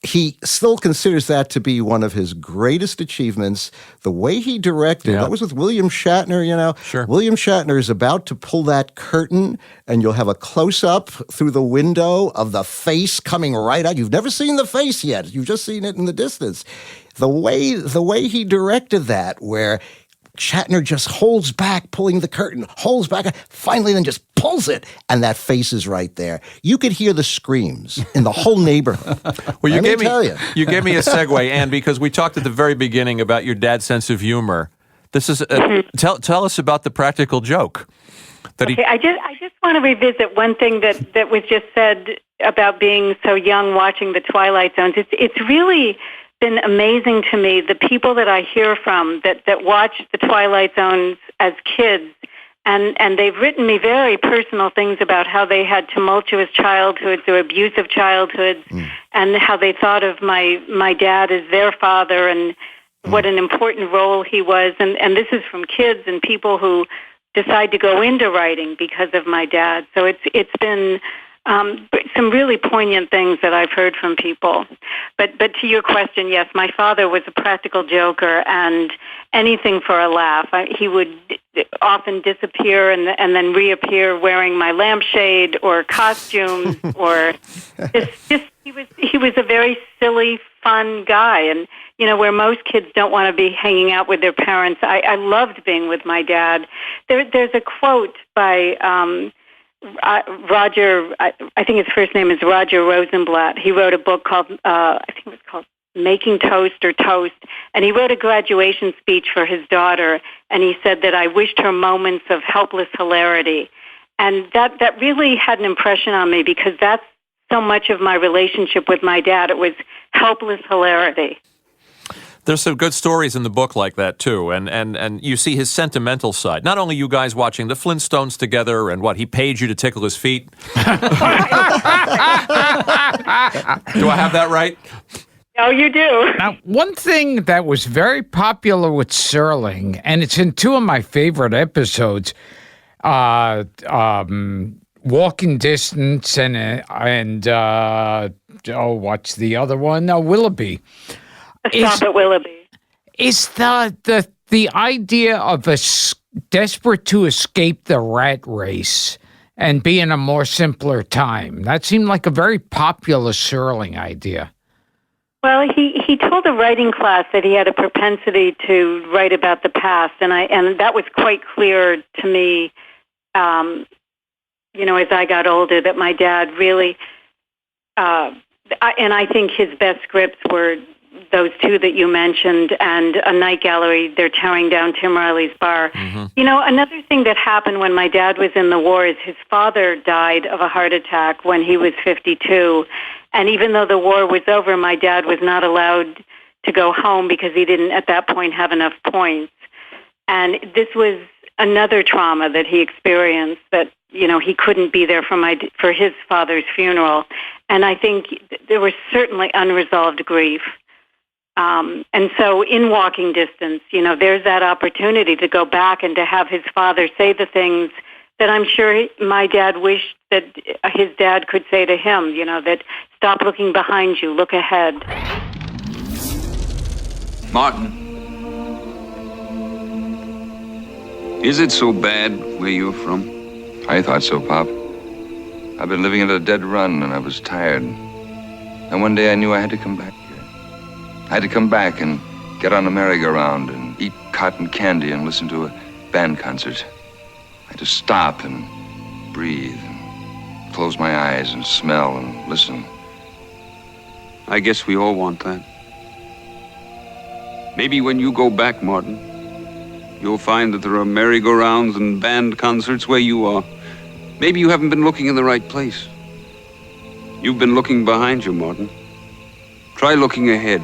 he still considers that to be one of his greatest achievements. The way he directed, that was with William Shatner, Sure. William Shatner is about to pull that curtain, and you'll have a close-up through the window of the face coming right out. You've never seen the face yet. You've just seen it in the distance. The way he directed that, where Shatner just holds back, pulling the curtain, holds back, finally then just pulls it, and that face is right there. You could hear the screams in the whole neighborhood. Well, you gave me a segue, Anne, because we talked at the very beginning about your dad's sense of humor. This is tell us about the practical joke. I just want to revisit one thing that was just said about being so young watching the Twilight Zones. It's really been amazing to me, the people that I hear from that watched the Twilight Zones as kids, and they've written me very personal things about how they had tumultuous childhoods or abusive childhoods, and how they thought of my dad as their father and what an important role he was. And this is from kids and people who decide to go into writing because of my dad. So it's been some really poignant things that I've heard from people. But to your question, yes, my father was a practical joker and anything for a laugh. He would often disappear and then reappear wearing my lampshade or costumes or just he was a very silly, fun guy. And where most kids don't want to be hanging out with their parents, I loved being with my dad. There's a quote by Roger, I think his first name is Roger Rosenblatt. He wrote a book called, I think it was called Making Toast or Toast, and he wrote a graduation speech for his daughter, and he said that I wished her moments of helpless hilarity. And that really had an impression on me because that's so much of my relationship with my dad. It was helpless hilarity. There's some good stories in the book like that, too. And you see his sentimental side. Not only you guys watching the Flintstones together and he paid you to tickle his feet. Do I have that right? Oh, you do. Now, one thing that was very popular with Serling, and it's in two of my favorite episodes, Walking Distance and what's the other one? Willoughby. Stop at Willoughby. Is the idea of desperate to escape the rat race and be in a more simpler time? That seemed like a very popular Serling idea. Well, he told a writing class that he had a propensity to write about the past, and that was quite clear to me. As I got older, that my dad really, and I think his best scripts were those two that you mentioned, and A Night Gallery. They're tearing down Tim Riley's bar. Mm-hmm. Another thing that happened when my dad was in the war is his father died of a heart attack when he was 52. And even though the war was over, my dad was not allowed to go home because he didn't at that point have enough points. And this was another trauma that he experienced, that, he couldn't be there for his father's funeral. And I think there was certainly unresolved grief. And so in Walking Distance, there's that opportunity to go back and to have his father say the things that I'm sure my dad wished that his dad could say to him, that stop looking behind you, look ahead. Martin, is it so bad where you're from? I thought so, Pop. I've been living at a dead run, and I was tired. And one day I knew I had to come back here. I had to come back and get on a merry-go-round and eat cotton candy and listen to a band concert. I had to stop and breathe and close my eyes and smell and listen. I guess we all want that. Maybe when you go back, Martin, you'll find that there are merry-go-rounds and band concerts where you are. Maybe you haven't been looking in the right place. You've been looking behind you, Martin. Try looking ahead.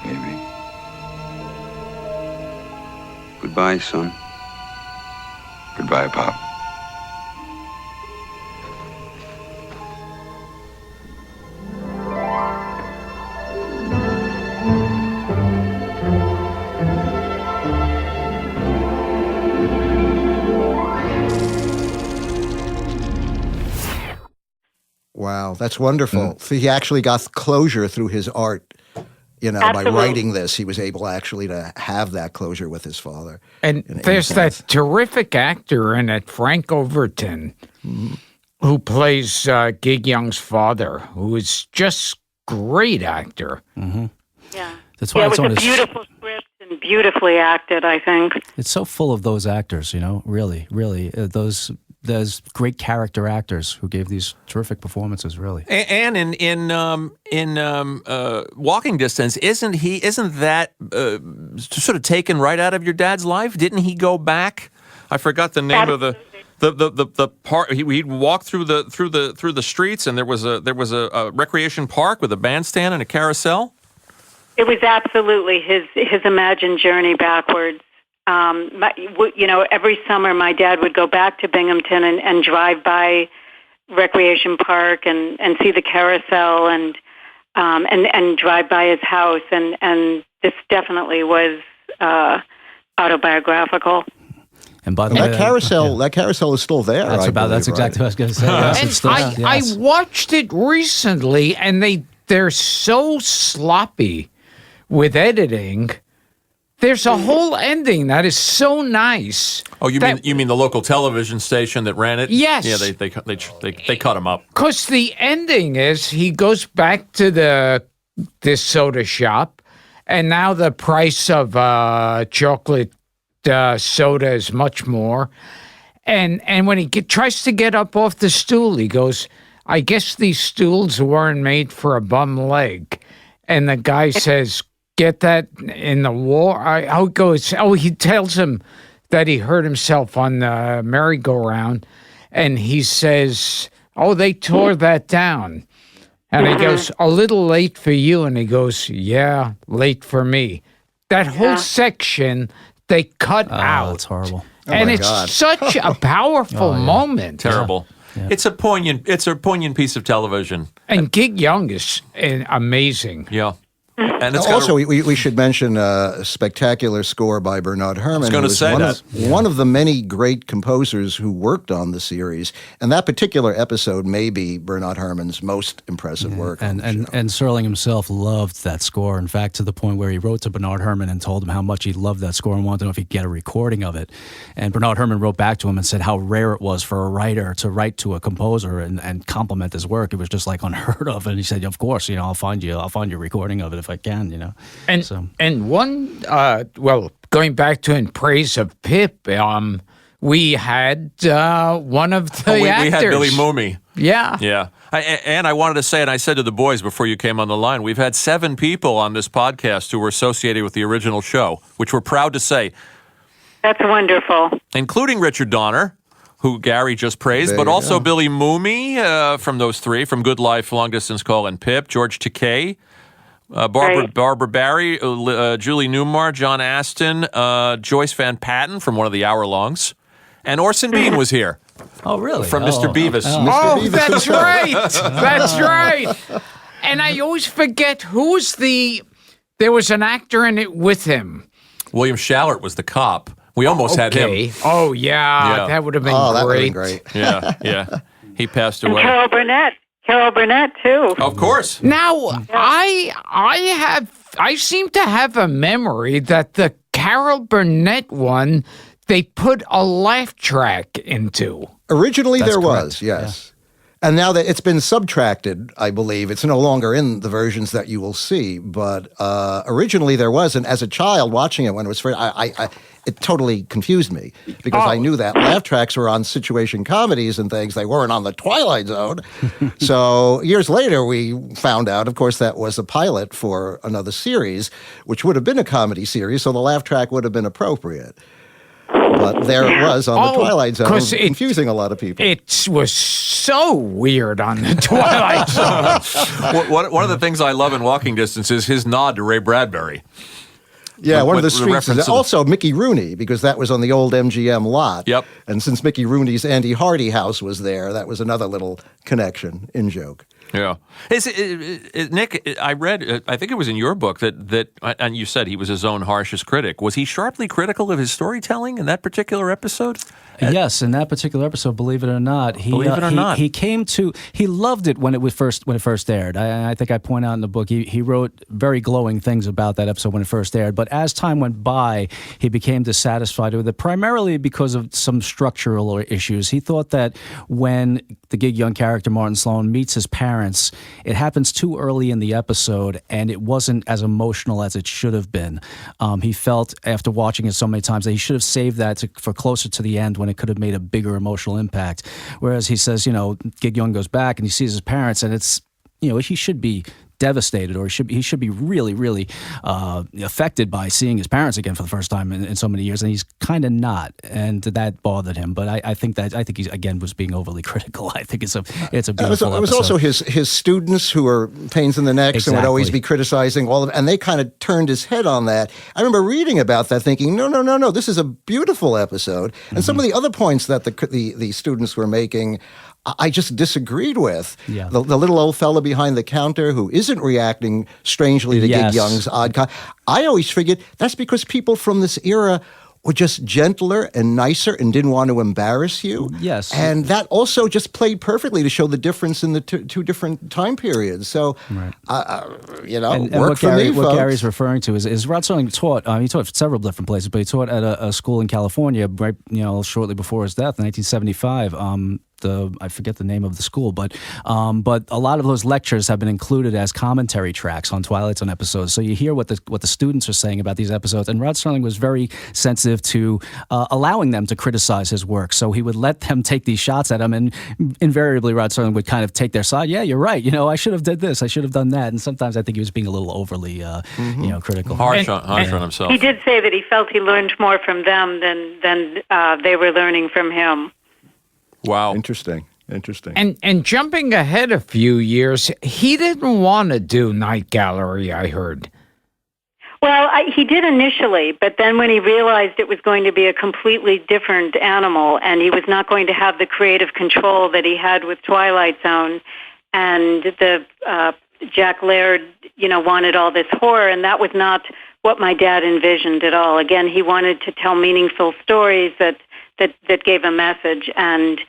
Maybe. Goodbye, son. Goodbye, Pop. Wow, that's wonderful. So he actually got closure through his art. Absolutely. By writing this, he was able actually to have that closure with his father. And there's that terrific actor in it, Frank Overton, who plays Gig Young's father, who is just great actor. Mm-hmm. Yeah. That's why it was a beautiful script and beautifully acted, I think. It's so full of those actors, really. There's great character actors who gave these terrific performances, really. And in Walking Distance, isn't that sort of taken right out of your dad's life? Didn't he go back? I forgot the name of the part. He'd walk through the streets, and there was a recreation park with a bandstand and a carousel. It was absolutely his imagined journey backwards. Every summer my dad would go back to Binghamton and drive by Recreation Park and see the carousel and drive by his house, and this definitely was autobiographical. And by the way, that carousel is still there. That's exactly what I was going to say. Yes, and I watched it recently, and they're so sloppy with editing. There's a whole ending that is so nice. Oh, you mean the local television station that ran it? Yes. Yeah, they cut him up. Because the ending is he goes back to this soda shop, and now the price of chocolate soda is much more. And when he tries to get up off the stool, he goes, "I guess these stools weren't made for a bum leg." And the guy says, "Get that in the war." He tells him that he hurt himself on the merry-go-round, and he says, "Oh, they tore that down." And he goes, "A little late for you," and he goes, "Yeah, late for me." That whole section they cut out. That's horrible. And my it's God. such a powerful moment. Terrible. Yeah. It's a poignant piece of television. And Gig Young is amazing. Yeah. And it's got Also, we should mention a spectacular score by Bernard Herrmann. gonna who was say one that. one of the many great composers who worked on the series. And that particular episode may be Bernard Herrmann's most impressive work. on the show. And Serling himself loved that score. In fact, to the point where he wrote to Bernard Herrmann and told him how much he loved that score and wanted to know if he could get a recording of it. And Bernard Herrmann wrote back to him and said how rare it was for a writer to write to a composer and compliment his work. It was just like unheard of. And he said, "Of course, I'll find you a recording of it if I can, And one, going back to In Praise of Pip, we had one of the we actors. had Billy Mooney. Yeah. Yeah. And I wanted to say, and I said to the boys before you came on the line, we've had 7 people on this podcast who were associated with the original show, which we're proud to say, That's wonderful. including Richard Donner, who Gary just praised, There but you also go. Billy Mooney from those 3, from Good Life, Long Distance Call, and Pip, George Takei, Right. Barbara Barry, Julie Newmar, John Aston, Joyce Van Patten from one of the hour-longs, and Orson Bean was here Oh, really? from Mr. Beavis. Oh, Beavis that's himself. right. That's right. And I always forget who's there was an actor in it with him. William Shallert was the cop. We almost had him. Oh, yeah. Yeah. That would have been Oh, that would have great. been great. Yeah. He passed And away. Carol Burnett, too. Of course. Now, I seem to have a memory that the Carol Burnett one, they put a laugh track into. Originally, That's there correct. was, yes. And now that it's been subtracted, I believe, it's no longer in the versions that you will see. But originally there was, and as a child watching it when it was first, it totally confused me because I knew that laugh tracks were on situation comedies and things. They weren't on the Twilight Zone. So years later, we found out, of course, that was a pilot for another series, which would have been a comedy series, so the laugh track would have been appropriate. But there it was on the Twilight Zone, 'cause it- confusing a lot of people. It was so weird on the Twilight Zone. One of the things I love in Walking Distance is his nod to Ray Bradbury. Yeah, one of the with streets reference is to the- also Mickey Rooney, because that was on the old MGM lot. Yep. And since Mickey Rooney's Andy Hardy house was there, that was another little connection, in joke. Yeah. Nick, I read, I think it was in your book that, and you said he was his own harshest critic. Was he sharply critical of his storytelling in that particular episode? Yes, in that particular episode, believe it or not, he loved it when it first aired. I think I point out in the book he wrote very glowing things about that episode when it first aired. But as time went by, he became dissatisfied with it, primarily because of some structural issues. He thought that when the Gig Young character Martin Sloan meets his parents, it happens too early in the episode, and it wasn't as emotional as it should have been. He felt after watching it so many times that he should have saved that for closer to the end when it could have made a bigger emotional impact. Whereas he says, Gig Young goes back and he sees his parents, and it's, he should be devastated, or he should be really, really affected by seeing his parents again for the first time in so many years, and he's kind of not, and that bothered him. But I think he again was being overly critical. I think it's a beautiful It was also his students who were pains in the necks and would always be criticizing all of it, and they kind of turned his head on that. I remember reading about that, thinking, no, this is a beautiful episode. And some of the other points that the students were making, I just disagreed with. Yeah. The little old fella behind the counter who isn't reacting strangely to Gig Young's odd I always figured that's because people from this era were just gentler and nicer and didn't want to embarrass you. Yes. And that also just played perfectly to show the difference in the two different time periods. So, and work what for me, what folks. Gary's referring to is Rod Serling taught. He taught at several different places, but he taught at a school in California, right? Shortly before his death in 1975. I forget the name of the school, but a lot of those lectures have been included as commentary tracks on Twilight Zone episodes. So you hear what the students are saying about these episodes. And Rod Serling was very sensitive to allowing them to criticize his work. So he would let them take these shots at him, and invariably Rod Serling would kind of take their side. Yeah, you're right. I should have did this. I should have done that. And sometimes I think he was being a little overly, critical. Harsh on himself. He did say that he felt he learned more from them than they were learning from him. Wow. Interesting. And jumping ahead a few years, he didn't want to do Night Gallery, I heard. Well, he did initially, but then when he realized it was going to be a completely different animal and he was not going to have the creative control that he had with Twilight Zone, and the Jack Laird, wanted all this horror, and that was not what my dad envisioned at all. Again, he wanted to tell meaningful stories that gave a message, and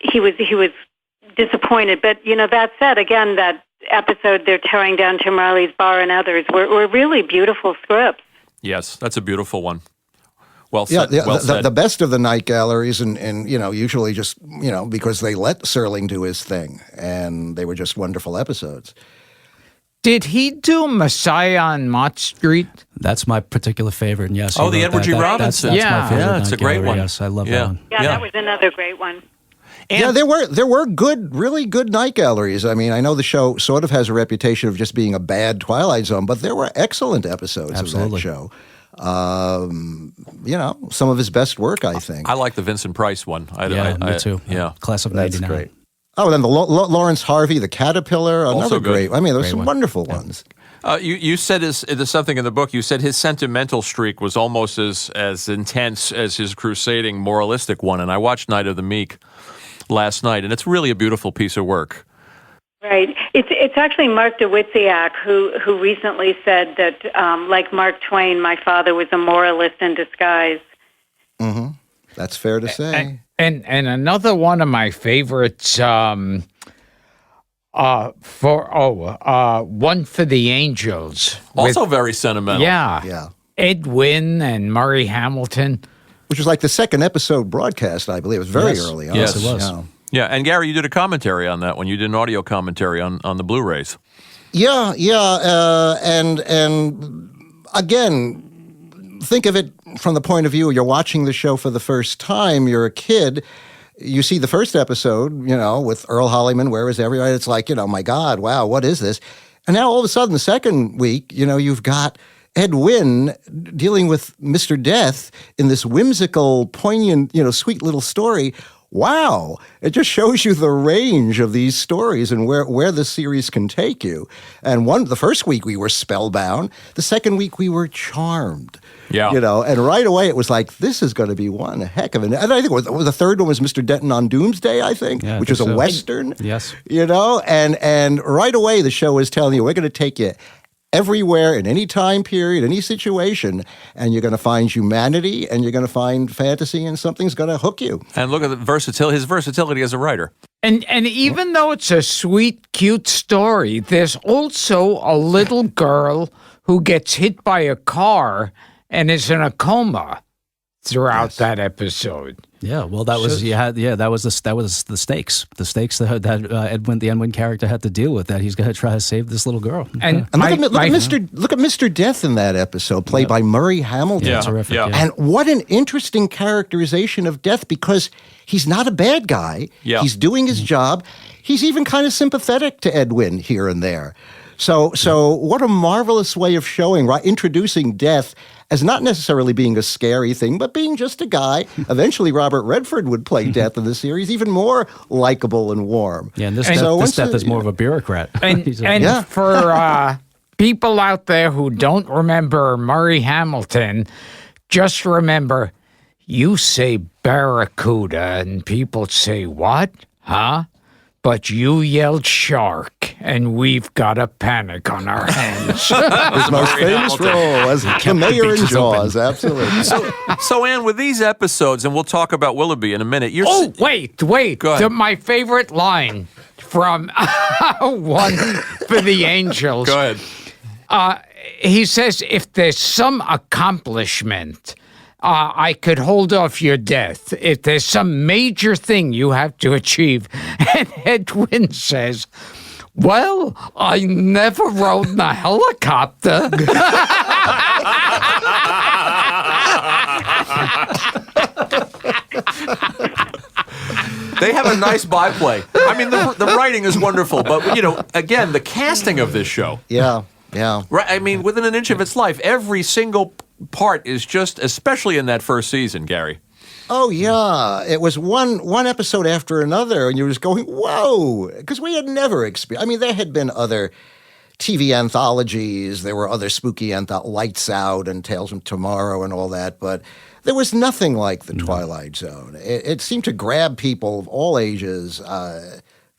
he was disappointed. But that said, again, that episode they're tearing down Tim Riley's bar and others were really beautiful scripts. Yes, that's a beautiful one. Well said. Yeah, well said. The best of the night galleries, and usually just because they let Serling do his thing, and they were just wonderful episodes. Did he do Messiah on Mott Street? That's my particular favorite. And yes. The Edward G. Robinson. That's my favorite. Yeah, it's a great one. Yes, I love that one. Yeah, that was another great one. And there were really good night galleries. I mean, I know the show sort of has a reputation of just being a bad Twilight Zone, but there were excellent episodes of that show. Some of his best work, I think. I like the Vincent Price one. Me too. Yeah. Class of That's 99. great. Oh, then the Lawrence Harvey, The Caterpillar, another Also good. great. I mean, there's some one. wonderful ones. You said there's something in the book. You said his sentimental streak was almost as intense as his crusading moralistic one. And I watched Night of the Meek last night, and it's really a beautiful piece of work. Right. It's actually Mark DeWitziak who recently said that, like Mark Twain, my father was a moralist in disguise. Mm-hmm. That's fair to say. And another one of my favorites, One for the Angels. Also very sentimental. Yeah. Ed Wynn and Murray Hamilton. Which was like the second episode broadcast, I believe. It was very early on. Yes, it was. Yeah, and Gary, you did a commentary on that one. You did an audio commentary on the Blu-rays. Yeah, and again, think of it from the point of view you're watching the show for the first time. You're a kid. You see the first episode, with Earl Holliman, where is everybody? It's like, my God, wow, what is this? And now all of a sudden, the second week, you've got Ed Wynn dealing with Mr. Death in this whimsical, poignant, sweet little story. Wow. It just shows you the range of these stories and where the series can take you. And the first week we were spellbound. The second week we were charmed. Yeah. And right away it was like, this is going to be one heck of an... And I think the third one was Mr. Denton on Doomsday, I think, which is a Western. Yes. And right away the show is telling you, we're going to take you everywhere, in any time period, any situation, and you're going to find humanity, and you're going to find fantasy, and something's going to hook you. And look at his versatility as a writer. And even though it's a sweet, cute story, there's also a little girl who gets hit by a car and is in a coma throughout that episode. Yeah, well, that was the stakes. The stakes that the Edwin character had to deal with. That he's going to try to save this little girl. And look at Mr. Death in that episode, played by Murray Hamilton. Yeah, terrific. yeah. And what an interesting characterization of Death, because he's not a bad guy. Yeah. He's doing his job. He's even kind of sympathetic to Edwin here and there. So what a marvelous way of showing, right? Introducing Death as not necessarily being a scary thing, but being just a guy. Eventually, Robert Redford would play Death in the series, even more likable and warm. Yeah, and this Death is more of a bureaucrat. And for people out there who don't remember Murray Hamilton, just remember, you say barracuda, and people say, what? Huh? But you yelled shark, and we've got a panic on our hands. His most famous role as the mayor in Jaws, absolutely. So, Ann, with these episodes, and we'll talk about Willoughby in a minute. Wait. Go ahead. My favorite line from One for the Angels. Go ahead. He says, if there's some accomplishment I could hold off your death if there's some major thing you have to achieve. And Edwin says, well, I never rode in a helicopter. They have a nice byplay. I mean, the writing is wonderful, but, again, the casting of this show. Yeah. Right. I mean, within an inch of its life, every single part is just, especially in that first season, Gary. Oh, yeah. It was one episode after another, and you were just going, whoa, because we had never experienced. I mean, there had been other TV anthologies. There were other spooky Lights Out and Tales from Tomorrow and all that, but there was nothing like the Twilight Zone. It seemed to grab people of all ages.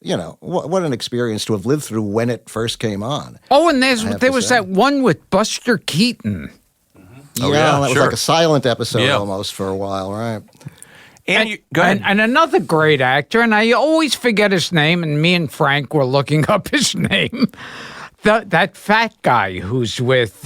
What an experience to have lived through when it first came on. Oh, and there was that one with Buster Keaton. Oh, that was sure. like a silent episode almost for a while, right? Go ahead. And another great actor, and I always forget his name, and me and Frank were looking up his name. That fat guy who's with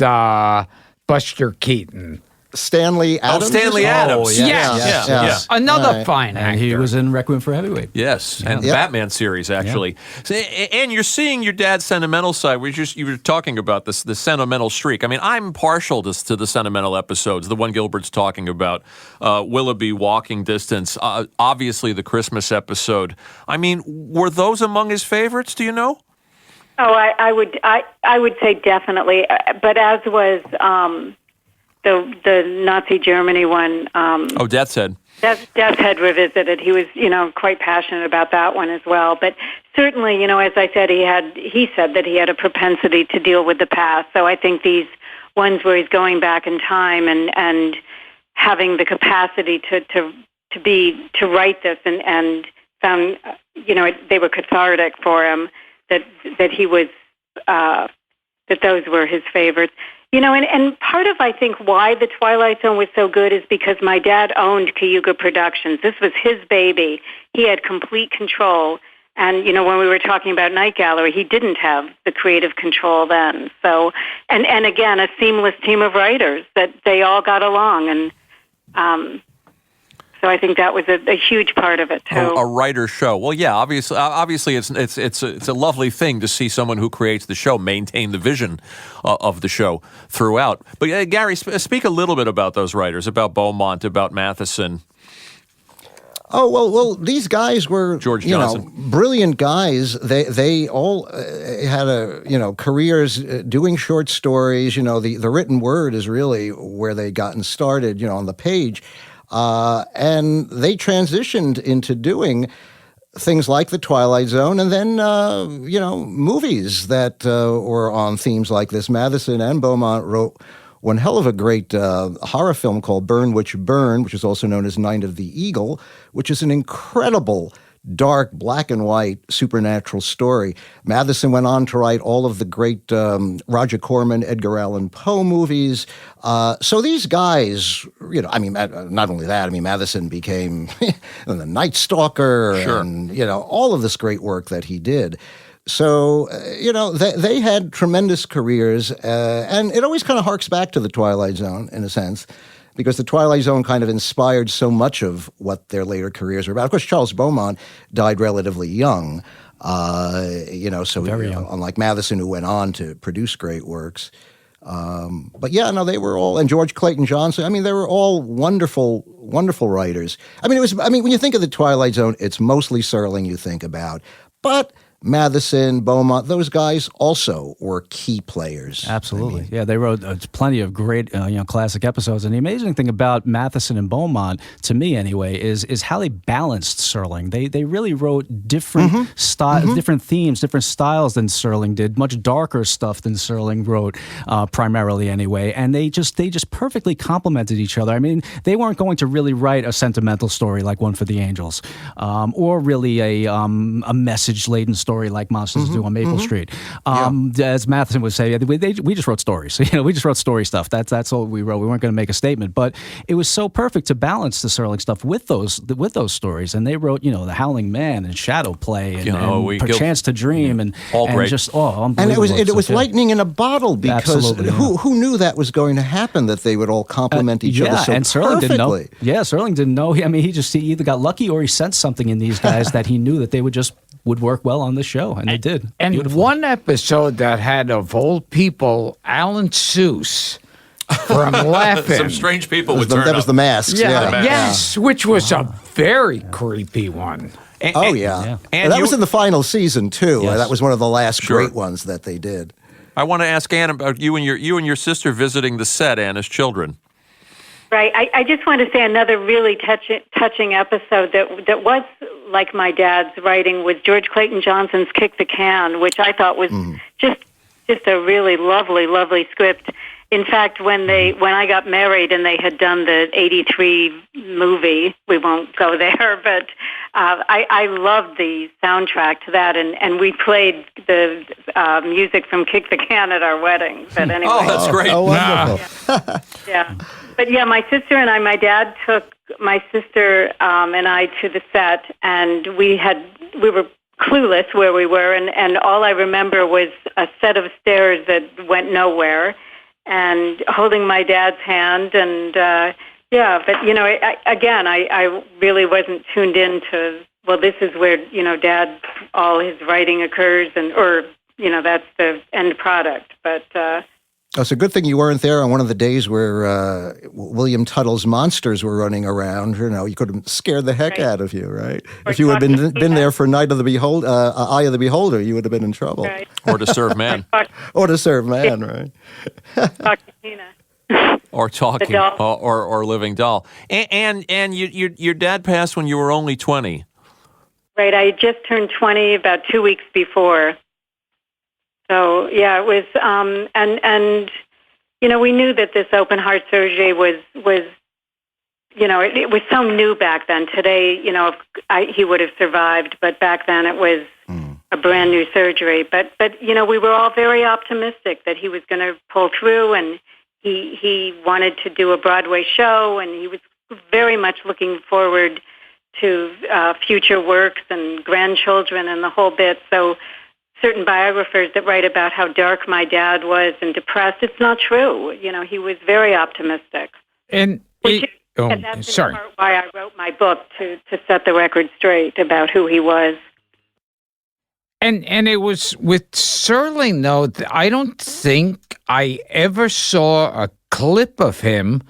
Buster Keaton. Stanley Adams? Stanley Adams. Yes. Another fine actor. And he was in Requiem for a Heavyweight. Yes, and the Batman series, actually. So, and you're seeing your dad's sentimental side. You were talking about the sentimental streak. I mean, I'm partial to the sentimental episodes, the one Gilbert's talking about, Willoughby, Walking Distance, obviously the Christmas episode. I mean, were those among his favorites, do you know? Oh, I would say definitely, but as was the Nazi Germany one. Death's Head. Death's Head Revisited. He was, quite passionate about that one as well. But certainly, as I said, he said that he had a propensity to deal with the past. So I think these ones where he's going back in time and having the capacity to write this and found, they were cathartic for him. That he was that those were his favorites. And part of, I think, why The Twilight Zone was so good is because my dad owned Cayuga Productions. This was his baby. He had complete control. And, when we were talking about Night Gallery, he didn't have the creative control then. So, and again, a seamless team of writers that they all got along. And so I think that was a huge part of it too. A writer show. Well, yeah, obviously, it's a lovely thing to see someone who creates the show maintain the vision of the show throughout. But Gary, speak a little bit about those writers, about Beaumont, about Matheson. Oh, well, these guys were, George Johnson. Brilliant guys. They all had careers doing short stories. The written word is really where they gotten started, on the page. And they transitioned into doing things like The Twilight Zone and then, movies that were on themes like this. Matheson and Beaumont wrote one hell of a great horror film called Burn Witch Burn, which is also known as Night of the Eagle, which is an incredible dark, black and white supernatural story. Matheson went on to write all of the great Roger Corman, Edgar Allan Poe movies. So these guys, not only that, Matheson became the Night Stalker and, all of this great work that he did. So, they had tremendous careers, and it always kind of harks back to The Twilight Zone, in a sense, because The Twilight Zone kind of inspired so much of what their later careers were about. Of course, Charles Beaumont died relatively young, so Very young. Unlike Matheson, who went on to produce great works. But they were all, and George Clayton Johnson, they were all wonderful, wonderful writers. When you think of The Twilight Zone, it's mostly Serling you think about, but Matheson, Beaumont, those guys also were key players. Absolutely. Yeah, they wrote plenty of great, classic episodes. And the amazing thing about Matheson and Beaumont, to me anyway, is how they balanced Serling. They really wrote different different themes, different styles than Serling did, much darker stuff than Serling wrote, primarily anyway. And they just perfectly complemented each other. They weren't going to really write a sentimental story like One for the Angels, or really a message-laden story story like Monsters do on Maple Street. As Matheson would say, we just wrote stories. We just wrote story stuff. That's all we wrote. We weren't going to make a statement, but it was so perfect to balance the Serling stuff with those stories. And they wrote, The Howling Man and Shadow Play and Perchance to Dream and great. Just unbelievable. And it was lightning in a bottle because Absolutely, who knew that was going to happen, that they would all complement each other so and Serling didn't know. perfectly. Yeah, Serling didn't know. He either got lucky or he sensed something in these guys that he knew that they would work well on the show, and they did. And Beautiful. one episode that had, of all people, Alan Seuss from Laughing. Some strange people would That turn was up. the Masks. Yeah, yes, which was a very creepy one. And- Oh, and- yeah. And And that you- was in the final season, too. Yes. That was one of the last Sure. great ones that they did. I want to ask Ann about you and your sister visiting the set, Ann, as children. Right. I just want to say another really touching episode that was like my dad's writing was George Clayton Johnson's Kick the Can, which I thought was just a really lovely script. In fact, when I got married and they had done the '83 movie, we won't go there, but I loved the soundtrack to that, and we played the music from Kick the Can at our wedding. But anyway, Oh, that's great. Oh, wonderful. yeah. But yeah, my sister and I, my dad took my sister and I to the set, and we were clueless where we were, and all I remember was a set of stairs that went nowhere, and holding my dad's hand, and but I really wasn't tuned in to, well, this is where, Dad, all his writing occurs, or that's the end product, but... It's a good thing you weren't there on one of the days where William Tuttle's monsters were running around. You could have scared the heck out of you, right? Or If you had been Tina. there for Eye of the Beholder, you would have been in trouble. Right. Or to serve man. Or To Serve Man, right? Talk to Tina. Or talking. The doll. Or living doll. And your dad passed when you were only 20. Right, I just turned 20 about 2 weeks before. So, yeah, it was, and we knew that this open heart surgery was it was so new back then. Today, he would have survived, but back then it was a brand new surgery. But we were all very optimistic that he was going to pull through, and he wanted to do a Broadway show, and he was very much looking forward to future works and grandchildren and the whole bit. So certain biographers that write about how dark my dad was and depressed, it's not true. He was very optimistic. And And that's in part why I wrote my book, to set the record straight about who he was. And it was with Serling, though, I don't think I ever saw a clip of him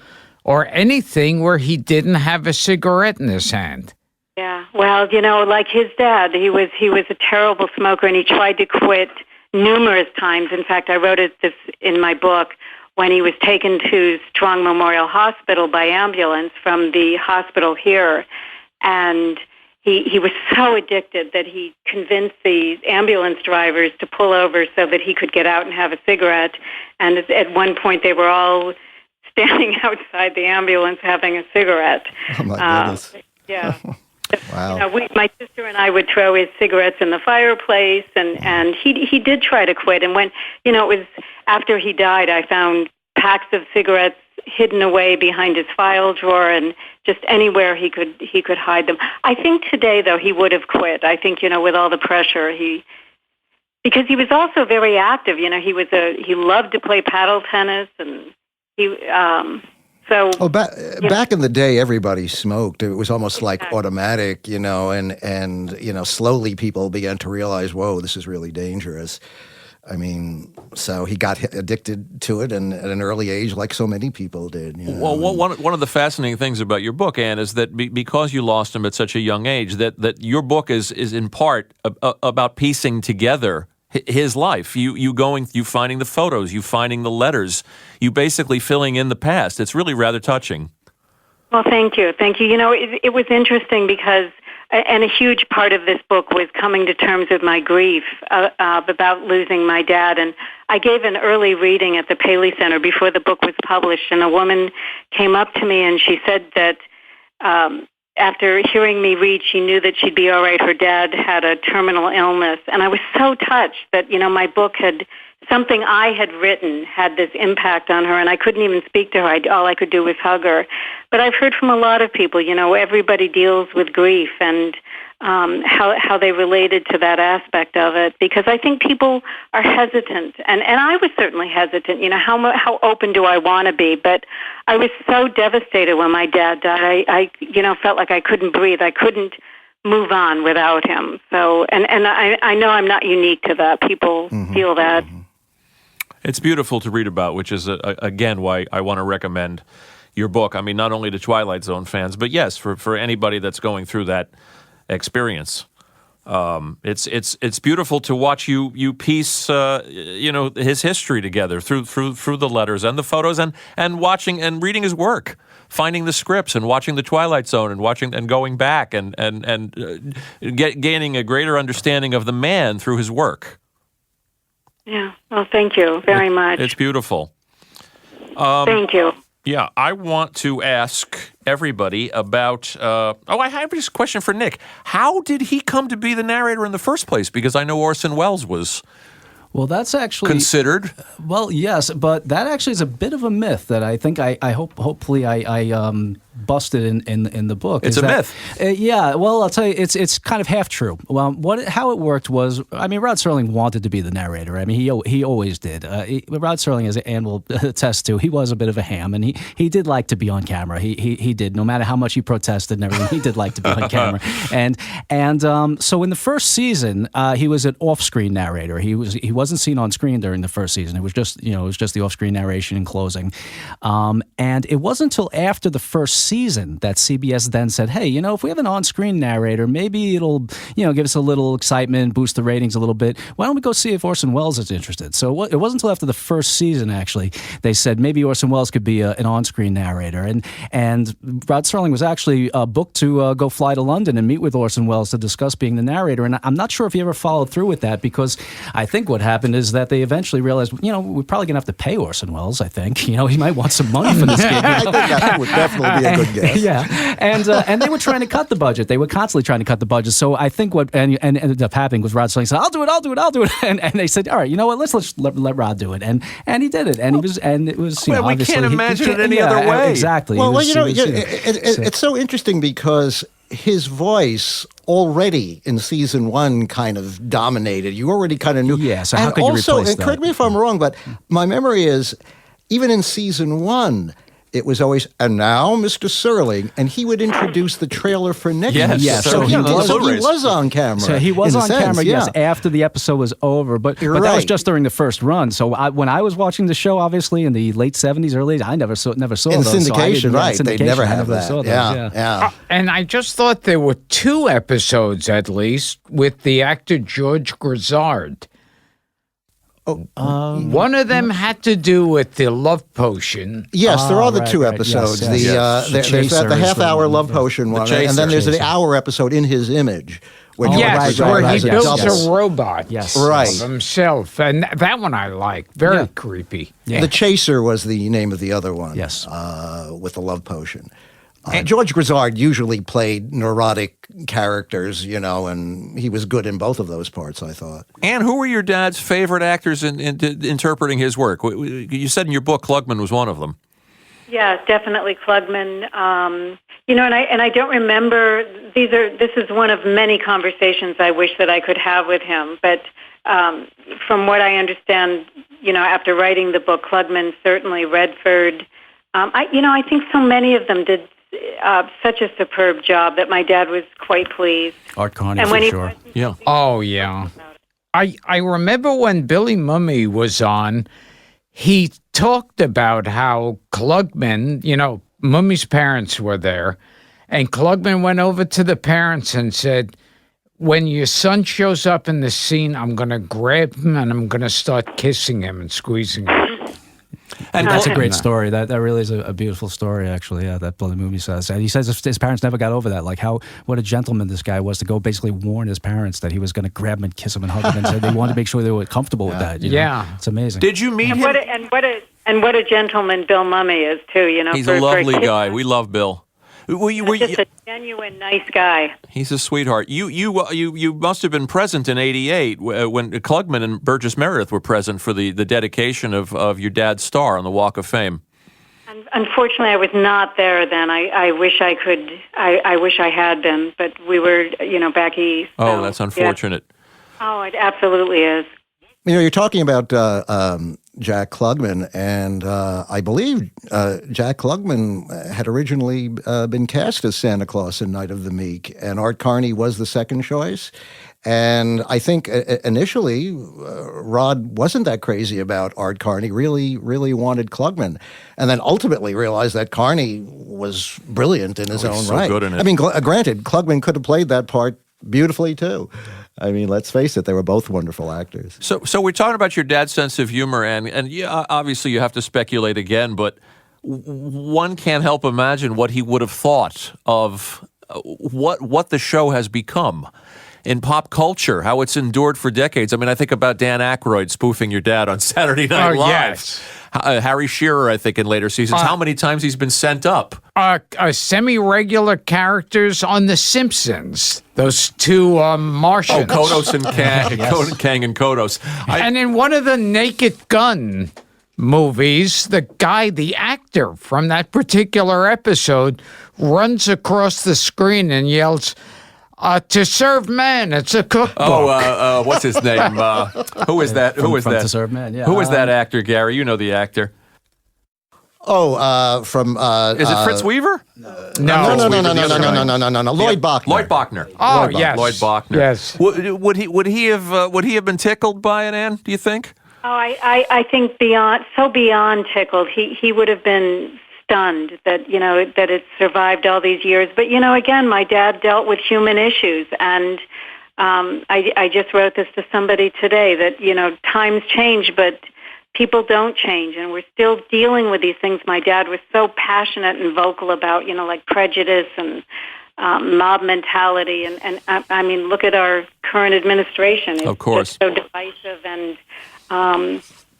or anything where he didn't have a cigarette in his hand. Yeah, well, like his dad, he was a terrible smoker, and he tried to quit numerous times. In fact, I wrote this in my book when he was taken to Strong Memorial Hospital by ambulance from the hospital here, and he was so addicted that he convinced the ambulance drivers to pull over so that he could get out and have a cigarette. And at one point, they were all standing outside the ambulance having a cigarette. Oh, my goodness. Yeah. Wow. My sister and I would throw his cigarettes in the fireplace, and he did try to quit. And when, it was after he died, I found packs of cigarettes hidden away behind his file drawer and just anywhere he could hide them. I think today, though, he would have quit. I think, with all the pressure, because he was also very active. He loved to play paddle tennis, and back in the day, everybody smoked. It was almost like automatic, and slowly people began to realize, whoa, this is really dangerous. I mean, so he got addicted to it, and at an early age, like so many people did. Well, one of the fascinating things about your book, Ann, is that because you lost him at such a young age, that your book is in part about piecing together his life. You finding the photos, you finding the letters, you basically filling in the past. It's really rather touching. Well, thank you. It was interesting because, and a huge part of this book was coming to terms with my grief about losing my dad. And I gave an early reading at the Paley Center before the book was published, and a woman came up to me and she said that after hearing me read, she knew that she'd be all right. Her dad had a terminal illness. And I was so touched that, my book something I had written had this impact on her, and I couldn't even speak to her. All I could do was hug her. But I've heard from a lot of people, everybody deals with grief and how they related to that aspect of it, because I think people are hesitant, and I was certainly hesitant. How open do I want to be? But I was so devastated when my dad died. I felt like I couldn't breathe. I couldn't move on without him. So, and I know I'm not unique to that. People feel that. It's beautiful to read about, which is, again, why I want to recommend your book. I mean, not only to Twilight Zone fans, but yes, for anybody that's going through that experience. It's beautiful to watch you piece his history together through the letters and the photos and watching and reading his work, finding the scripts and watching the Twilight Zone and watching and going back and gaining a greater understanding of the man through his work. Yeah. Well, thank you very much. It's beautiful. Thank you. Yeah, I want to ask everybody about... I have this question for Nick. How did he come to be the narrator in the first place? Because I know Orson Welles was... Well, that's actually considered. Well, yes, but that actually is a bit of a myth that I think I hopefully busted in the book. It's a myth. Yeah. Well, I'll tell you, it's kind of half true. Well, how it worked was, I mean, Rod Serling wanted to be the narrator. I mean, he always did. Rod Serling, as Ann will attest to, he was a bit of a ham, and he did like to be on camera. He did, no matter how much he protested and everything. He did like to be on camera. And so in the first season, he was an off-screen narrator. He wasn't seen on screen during the first season. It was just the off-screen narration and closing. And it wasn't until after the first season that CBS then said, hey, if we have an on-screen narrator, maybe it'll, give us a little excitement, boost the ratings a little bit. Why don't we go see if Orson Welles is interested? So it wasn't until after the first season, actually, they said maybe Orson Welles could be an on-screen narrator. And Rod Serling was actually booked to go fly to London and meet with Orson Welles to discuss being the narrator. And I'm not sure if he ever followed through with that, because I think what happened is that they eventually realized, we're probably going to have to pay Orson Welles, I think. He might want some money for this gig. I think that would definitely be a good guess. Yeah, and they were trying to cut the budget. They were constantly trying to cut the budget. So I think what ended up happening was Rod Serling said, I'll do it. And they said, all right, let's let Rod do it. And he did it. And it was well, we can't imagine it any other way. Exactly. Well, it's so interesting because his voice already in season one kind of dominated. You already kind of knew. Yeah, so how could you replace that? And correct me if I'm wrong, but my memory is, even in season one, it was always, and now Mr. Serling, and he would introduce the trailer for next week. Yes. So he was on camera. So he was on camera, yes, after the episode was over. But that was just during the first run. So when I was watching the show, obviously, in the late 70s, early 80s, I never saw in those. Syndication, right. Syndication, They never have that. Saw those, yeah. And I just thought there were 2 episodes, at least, with the actor George Grizzard. One of them had to do with the love potion. Yes, there are the 2 episodes. Yes. There's the half-hour love potion one, and then there's the hour episode in his image. Where he builds a robot right. of himself. And that one I like. Very creepy. Yeah. The Chaser was the name of the other one. Yes. With the love potion. George Grizzard usually played neurotic characters, and he was good in both of those parts, I thought. And who were your dad's favorite actors in interpreting his work? You said in your book Klugman was one of them. Yeah, definitely Klugman. And I don't remember. This is one of many conversations I wish that I could have with him. But from what I understand, after writing the book, Klugman, certainly Redford. I think so many of them did such a superb job that my dad was quite pleased. Art Carney, for sure. Yeah. Oh, yeah. I remember when Billy Mummy was on, he talked about how Klugman, Mummy's parents were there, and Klugman went over to the parents and said, when your son shows up in the scene, I'm going to grab him and I'm going to start kissing him and squeezing him. And that's a great story. That really is a beautiful story, actually. Yeah, that Billy Movie says. And he says his parents never got over that. Like what a gentleman this guy was to go basically warn his parents that he was going to grab him and kiss him and hug him, and said they wanted to make sure they were comfortable with that. Yeah, it's amazing. Did you meet him? What a gentleman Bill Mummy is too. He's a lovely guy. We love Bill. Just a genuine nice guy. He's a sweetheart. You must have been present in '88 when Klugman and Burgess Meredith were present for the dedication of your dad's star on the Walk of Fame. Unfortunately, I was not there then. I wish I could. I wish I had been, but we were, back east. So, oh, that's unfortunate. Yeah. Oh, it absolutely is. You're talking about Jack Klugman, and I believe Jack Klugman had originally been cast as Santa Claus in Night of the Meek, and Art Carney was the second choice. And I think initially Rod wasn't that crazy about Art Carney, really wanted Klugman, and then ultimately realized that Carney was brilliant in his own right. Good in it. I mean, granted, Klugman could have played that part beautifully too. I mean, let's face it, they were both wonderful actors. So we're talking about your dad's sense of humor, and yeah, obviously you have to speculate again, but one can't help imagine what he would have thought of what the show has become in pop culture, how it's endured for decades. I mean, I think about Dan Aykroyd spoofing your dad on Saturday Night Live. Yes. Harry Shearer, I think, in later seasons. How many times he's been sent up? Semi-regular characters on The Simpsons. Those two Martians. Oh, Kodos and Kang, Yes. Kang and Kodos. And in one of the Naked Gun movies, the actor from that particular episode runs across the screen and yells, "To serve man, it's a cookbook." Oh, what's his name? Who is that? Who is From that? To Serve Man, yeah. Who is that actor, Gary? You know the actor. From Is it Fritz Weaver? no, No. Lloyd Bachner. Lloyd Bachner. Oh, Lloyd yes. Lloyd Bachner. Yes. Would he have been tickled by it, Ann? Do you think? Oh, I think beyond tickled. He would have been stunned that that it survived all these years. But again, my dad dealt with human issues, and I just wrote this to somebody today that times change, but people don't change, and we're still dealing with these things. My dad was so passionate and vocal about like prejudice and mob mentality, and I mean, look at our current administration. It's of course, just so divisive, and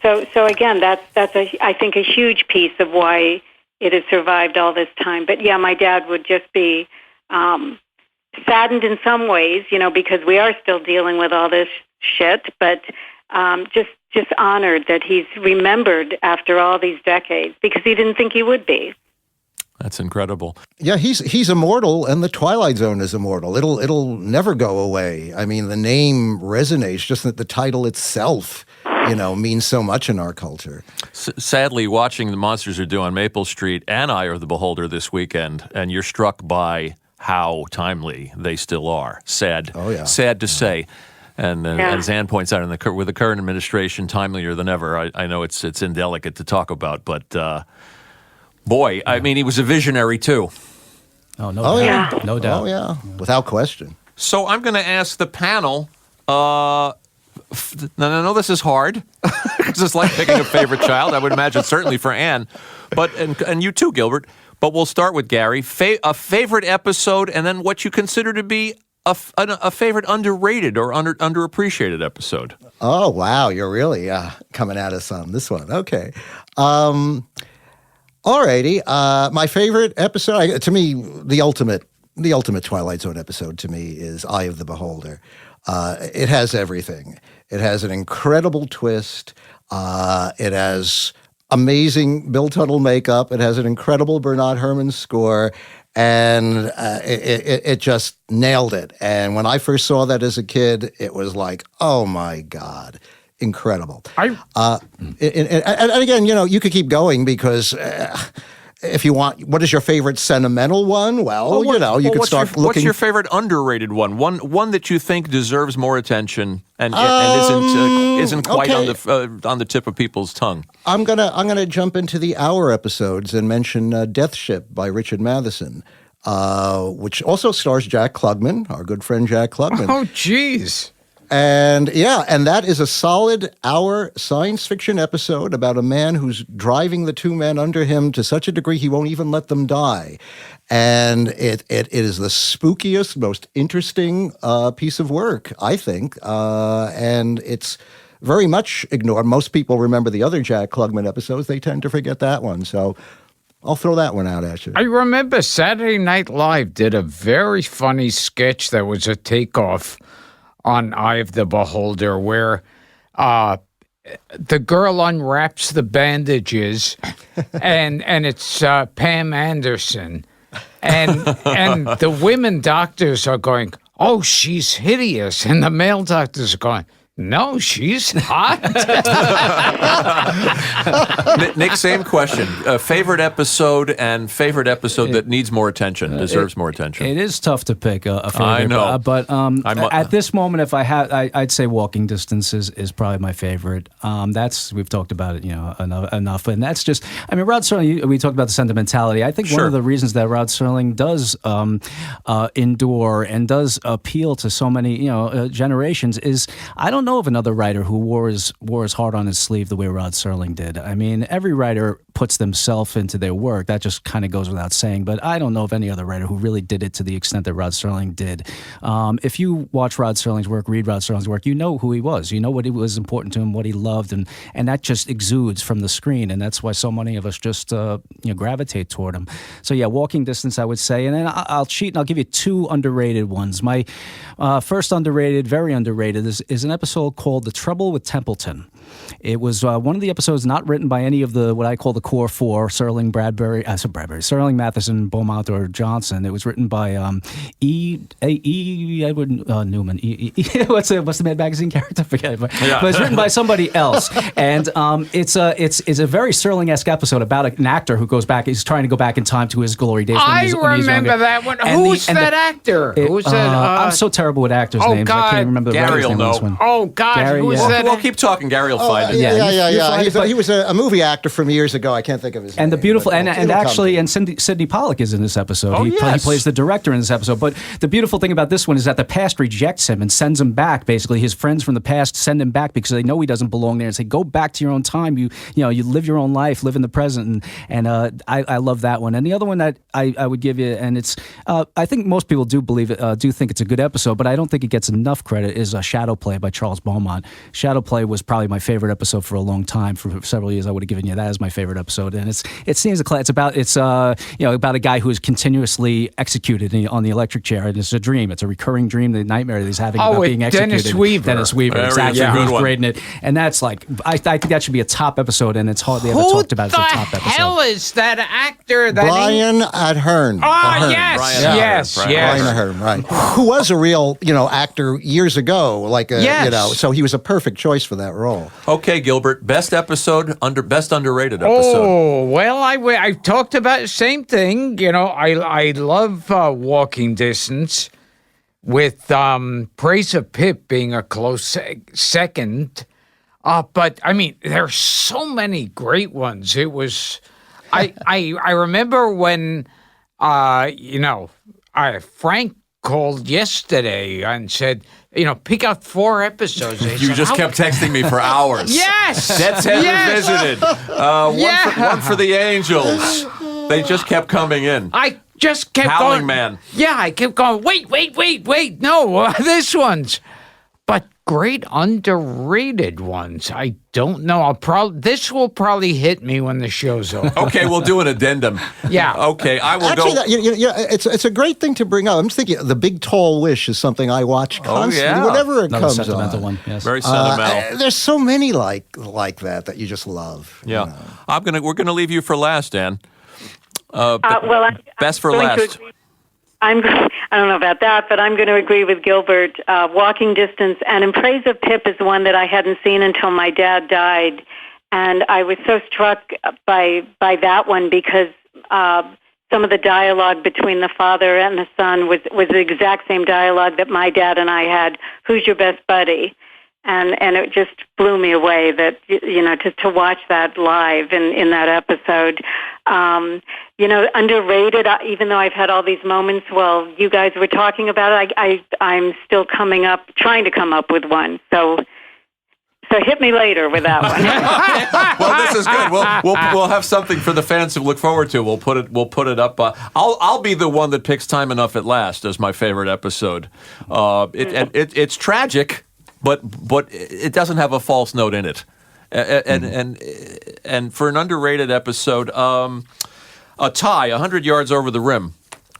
so again, that's I think a huge piece of why it has survived all this time. But yeah, my dad would just be saddened in some ways, because we are still dealing with all this shit, but just honored that he's remembered after all these decades, because he didn't think he would be. That's incredible. Yeah, he's immortal, and the Twilight Zone is immortal. It'll never go away. I mean, the name resonates, just that the title itself, means so much in our culture. Sadly, watching The Monsters Are Due on Maple Street and Eye of the Beholder this weekend, and you're struck by how timely they still are. Sad. Oh, yeah. Sad to say. And as Ann points out, with the current administration, timelier than ever. I know it's indelicate to talk about, but boy, I mean, he was a visionary too. Oh, no Oh, doubt. yeah. No doubt. Oh, yeah. Without question. So I'm going to ask the panel. No, this is hard. Because it's like picking a favorite child. I would imagine certainly for Ann, but and you too, Gilbert. But we'll start with Gary. A favorite episode, and then what you consider to be a favorite underrated or underappreciated episode. Oh, wow. You're really coming at us on this one. Okay. Alrighty. My favorite episode, to me, the ultimate Twilight Zone episode to me is Eye of the Beholder. It has everything. It has an incredible twist. It has amazing Bill Tuttle makeup. It has an incredible Bernard Herrmann score. And it just nailed it. And when I first saw that as a kid, it was like, oh my God, incredible. And again, you could keep going because if you want, what is your favorite sentimental one? Well, you could start looking. What's your favorite underrated one? One that you think deserves more attention and isn't quite on the tip of people's tongue. I'm gonna jump into the Hour episodes and mention Death Ship by Richard Matheson, which also stars Jack Klugman, our good friend Jack Klugman. Oh, geez. And that is a solid hour science fiction episode about a man who's driving the two men under him to such a degree he won't even let them die. And it is the spookiest, most interesting piece of work, I think. And it's very much ignored. Most people remember the other Jack Klugman episodes. They tend to forget that one. So I'll throw that one out at you. I remember Saturday Night Live did a very funny sketch that was a takeoff on Eye of the Beholder, where the girl unwraps the bandages, and it's Pam Anderson, and the women doctors are going, "Oh, she's hideous," and the male doctors are going, "No, she's hot." Nick, same question. Favorite episode and favorite episode that needs more attention, deserves more attention. It is tough to pick a favorite. I know. But at this moment, if I had, I'd say Walking Distance is probably my favorite. We've talked about it, enough. And that's just, Rod Serling, we talked about the sentimentality. I think one of the reasons that Rod Serling does endure and does appeal to so many, generations is, I don't know of another writer who wore his heart on his sleeve the way Rod Serling did. Every writer puts themselves into their work. That just kind of goes without saying. But I don't know of any other writer who really did it to the extent that Rod Serling did. If you watch Rod Serling's work, read Rod Serling's work, you know who he was. You know what was important to him, what he loved, and that just exudes from the screen. And that's why so many of us just gravitate toward him. So yeah, Walking Distance, I would say. And then I'll cheat and I'll give you two underrated ones. My first underrated, very underrated, is an episode called The Trouble with Templeton. It was one of the episodes not written by any of the what I call the core four: Serling, Serling, Matheson, Beaumont, or Johnson. It was written by Edward Newman. What's the Mad Magazine character? I forget it, but it's written by somebody else. And it's a very Serling-esque episode about an actor who goes back. He's trying to go back in time to his glory days. I remember that one. Who's that actor? Who's that? I'm so terrible with actors' names. God. I can't remember the Gary writer's name on this one. Oh God, Gary, who's that? We'll keep talking. Gary will find it. Yeah. He was a movie actor from years ago. I can't think of his name. And the beautiful, and Sidney Pollack is in this episode. He plays the director in this episode. But the beautiful thing about this one is that the past rejects him and sends him back. Basically, his friends from the past send him back because they know he doesn't belong there and say, "Go back to your own time. You live your own life, live in the present." And I love that one. And the other one that I would give you, and it's I think most people do think it's a good episode, but I don't think it gets enough credit, is Shadow Play by Charles Beaumont. Shadow Play was probably my favorite episode for a long time. For several years, I would have given you that as my favorite episode. And it's about a guy who is continuously executed on the electric chair, and it's a dream. It's a recurring dream, the nightmare that he's having about being executed. Dennis Weaver, exactly. Who's great in it, and that's I think that should be a top episode, and it's hardly ever talked about as a top episode. Who the hell is that actor? Brian Aherne. Yes. Brian Aherne, right? Who was a real actor years ago, so he was a perfect choice for that role. Okay, Gilbert, best underrated episode. Oh, well, I talked about the same thing. I love Walking Distance, with Praise of Pip being a close second. But there's so many great ones. It was, I remember when, Frank called yesterday and said, pick out 4 episodes. You just kept texting me for hours. Yes! Dead Set Revisited. One for the Angels. They just kept coming in. I just kept Howling going. Man. Yeah, I kept going, wait. No, this one's. But great underrated ones. I don't know. This will probably hit me when the show's over. Okay, we'll do an addendum. Yeah. Okay, I will go. It's a great thing to bring up. I'm just thinking, The Big Tall Wish is something I watch constantly, whenever it comes sentimental on. One. Yes. Very sentimental. There's so many like that you just love. Yeah. We're gonna leave you for last, Dan. Best for I'm last. I don't know about that, but I'm going to agree with Gilbert. Walking Distance and In Praise of Pip is one that I hadn't seen until my dad died, and I was so struck by that one because some of the dialogue between the father and the son was the exact same dialogue that my dad and I had. Who's your best buddy? And it just blew me away that to watch that live in that episode. Underrated. Even though I've had all these moments while you guys were talking about it, I'm still trying to come up with one. So hit me later with that one. Well, this is good. We'll have something for the fans to look forward to. We'll put it up. I'll be the one that picks Time Enough at Last as my favorite episode. It's tragic. But it doesn't have a false note in it, and for an underrated episode, a tie 100 yards over the rim,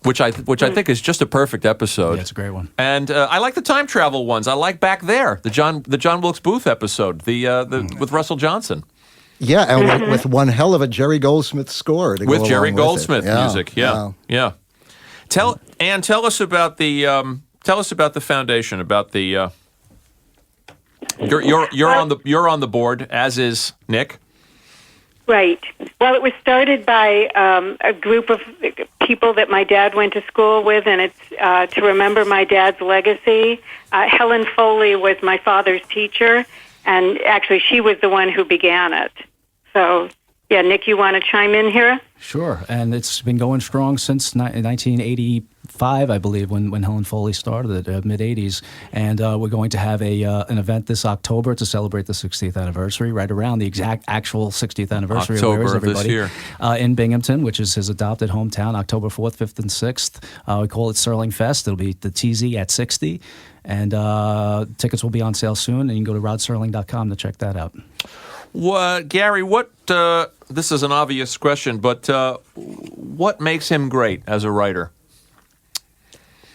which I think is just a perfect episode. Yeah, it's a great one. And I like the time travel ones. I like Back There, the John Wilkes Booth episode, with Russell Johnson. Yeah, and with one hell of a Jerry Goldsmith score to go With Jerry along Goldsmith with it. music. Yeah. Tell us about the foundation, about the you're on the board, as is Nick. Right. Well, it was started by a group of people that my dad went to school with, and it's to remember my dad's legacy. Helen Foley was my father's teacher, and actually she was the one who began it. So, yeah, Nick, you want to chime in here? Sure, and it's been going strong since 1985, I believe, when Helen Foley started it, mid-'80s. And we're going to have an event this October to celebrate the 60th anniversary, right around the exact actual 60th anniversary. October of this year. In Binghamton, which is his adopted hometown, October 4th, 5th, and 6th. We call it Sterling Fest. It'll be the TZ at 60. And tickets will be on sale soon, and you can go to rodsterling.com to check that out. Gary, this is an obvious question, but what makes him great as a writer?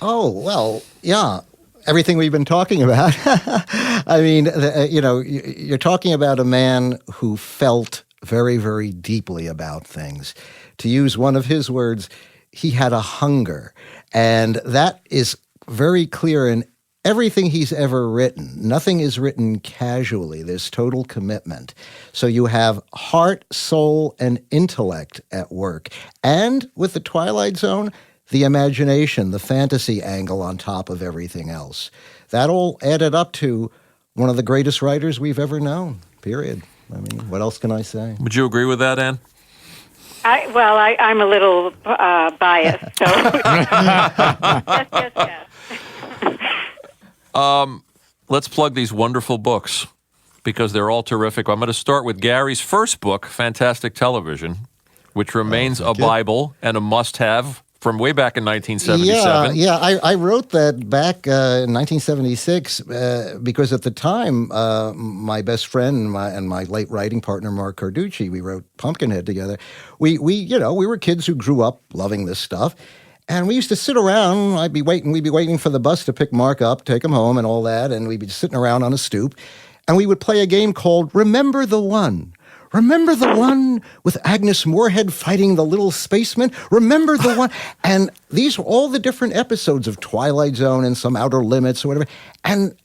Oh, well, yeah, everything we've been talking about. I mean, you're talking about a man who felt very, very deeply about things. To use one of his words, he had a hunger, and that is very clear in everything he's ever written. Nothing is written casually. There's total commitment. So you have heart, soul, and intellect at work. And with the Twilight Zone, the imagination, the fantasy angle on top of everything else. That all added up to one of the greatest writers we've ever known, period. I mean, what else can I say? Would you agree with that, Ann? I'm a little biased, so yes. Let's plug these wonderful books because they're all terrific. I'm going to start with Gary's first book, Fantastic Television, which remains a Bible and a must-have from way back in 1977. Yeah, I wrote that back in 1976 because at the time, my best friend and my late writing partner, Mark Carducci, we wrote Pumpkinhead together. We were kids who grew up loving this stuff. And we used to sit around. We'd be waiting for the bus to pick Mark up, take him home and all that. And we'd be sitting around on a stoop. And we would play a game called Remember the One. Remember the one with Agnes Moorehead fighting the little spaceman? Remember the one? And these were all the different episodes of Twilight Zone and some Outer Limits or whatever. And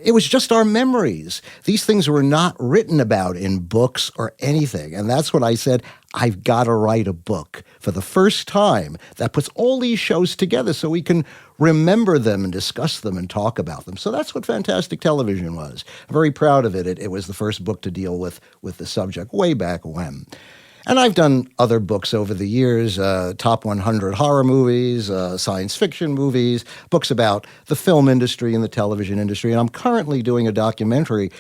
it was just our memories. These things were not written about in books or anything. And that's when I said, I've got to write a book for the first time that puts all these shows together so we can remember them and discuss them and talk about them. So that's what Fantastic Television was. I'm very proud of it. It was the first book to deal with the subject way back when. And I've done other books over the years, top 100 horror movies, science fiction movies, books about the film industry and the television industry. And I'm currently doing a documentary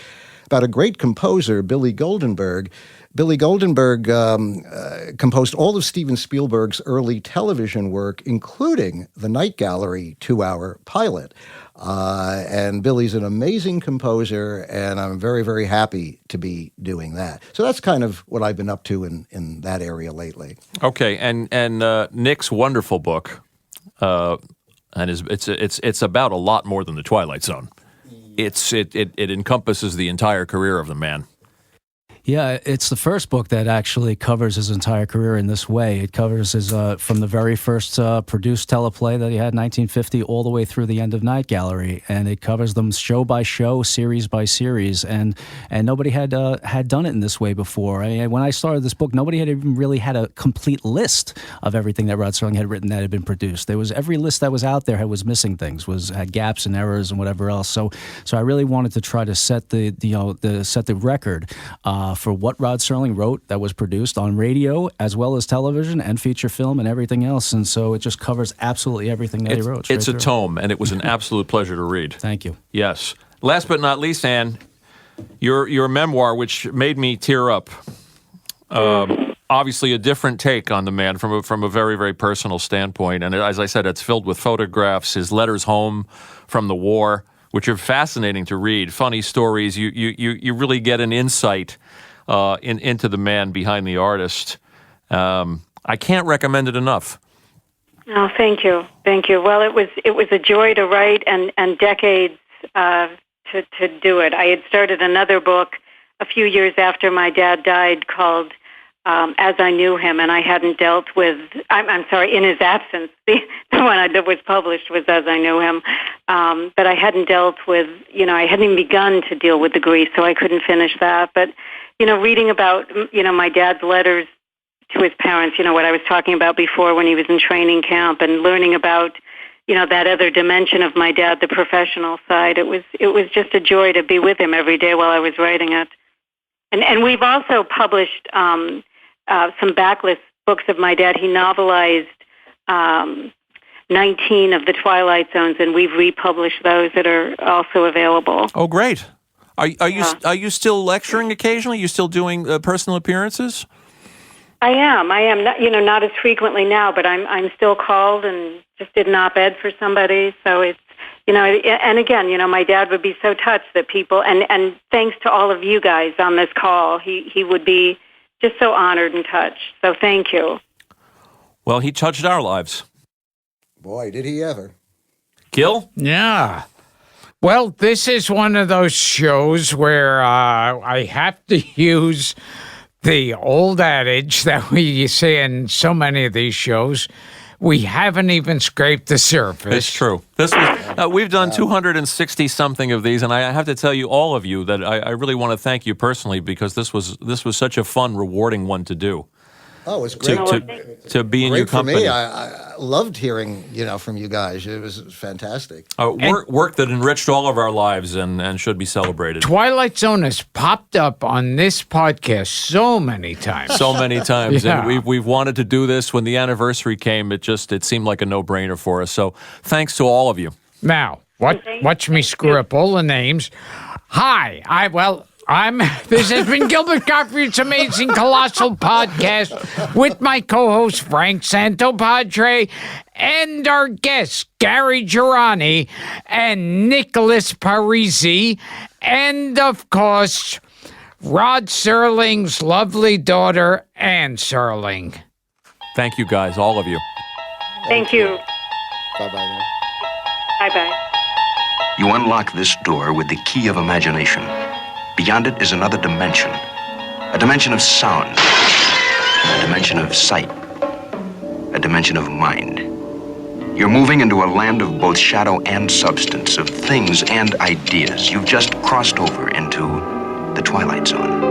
about a great composer, Billy Goldenberg. Billy Goldenberg composed all of Steven Spielberg's early television work, including the Night Gallery 2-hour pilot. And Billy's an amazing composer, and I'm very, very happy to be doing that. So that's kind of what I've been up to in that area lately. Okay, and Nick's wonderful book, and it's about a lot more than the Twilight Zone. It encompasses the entire career of the man. Yeah, it's the first book that actually covers his entire career in this way. It covers his from the very first produced teleplay that he had in 1950 all the way through the end of Night Gallery, and it covers them show by show, series by series, and nobody had done it in this way before. I mean, when I started this book, nobody had even really had a complete list of everything that Rod Serling had written that had been produced. There was every list that was out there was missing things, had gaps and errors and whatever else. So I really wanted to try to set the record for what Rod Serling wrote that was produced on radio as well as television and feature film and everything else. And so it just covers absolutely everything that he wrote. It's a tome, and it was an absolute pleasure to read. Thank you. Yes. Last but not least, Ann, your memoir, which made me tear up. Obviously a different take on the man from a very, very personal standpoint. And as I said, it's filled with photographs, his letters home from the war, which are fascinating to read. Funny stories. You really get an insight into the man behind the artist. I can't recommend it enough. Oh, thank you. Well, it was a joy to write and decades to do it. I had started another book a few years after my dad died called As I Knew Him, and I hadn't dealt with, I'm sorry, In His Absence. The one that was published was As I Knew Him. But I hadn't dealt with, I hadn't even begun to deal with the grief, so I couldn't finish that. But, reading about, my dad's letters to his parents, what I was talking about before when he was in training camp, and learning about, that other dimension of my dad, the professional side. It was just a joy to be with him every day while I was writing it. And we've also published some backlist books of my dad. He novelized 19 of the Twilight Zones, and we've republished those that are also available. Oh, great. Are you still lecturing occasionally? You still doing personal appearances? I am not, not as frequently now, but I'm still called, and just did an op-ed for somebody. So it's, and again, my dad would be so touched that people, and thanks to all of you guys on this call, he would be just so honored and touched. So thank you. Well, he touched our lives. Boy, did he ever. Gil? Yeah. Well, this is one of those shows where I have to use the old adage that we say in so many of these shows. We haven't even scraped the surface. It's true. This was, we've done 260-something of these, and I have to tell you, all of you, that I really want to thank you personally, because this was such a fun, rewarding one to do. Oh, it was great to be in your company. For me, I loved hearing from you guys. It was fantastic. Work that enriched all of our lives and should be celebrated. Twilight Zone has popped up on this podcast so many times. So many times, Yeah. and we've wanted to do this. When the anniversary came, it seemed like a no-brainer for us. So thanks to all of you. Now, watch me screw up all the names. Hi, this has been Gilbert Gottfried's Amazing Colossal Podcast with my co-host Frank Santopadre and our guests Gary Girani and Nicholas Parisi, and of course Rod Serling's lovely daughter Ann Serling. Thank you, guys, all of you. Thank you. Bye-bye. Bye-bye. You unlock this door with the key of imagination. Beyond it is another dimension. A dimension of sound. A dimension of sight. A dimension of mind. You're moving into a land of both shadow and substance, of things and ideas. You've just crossed over into the Twilight Zone.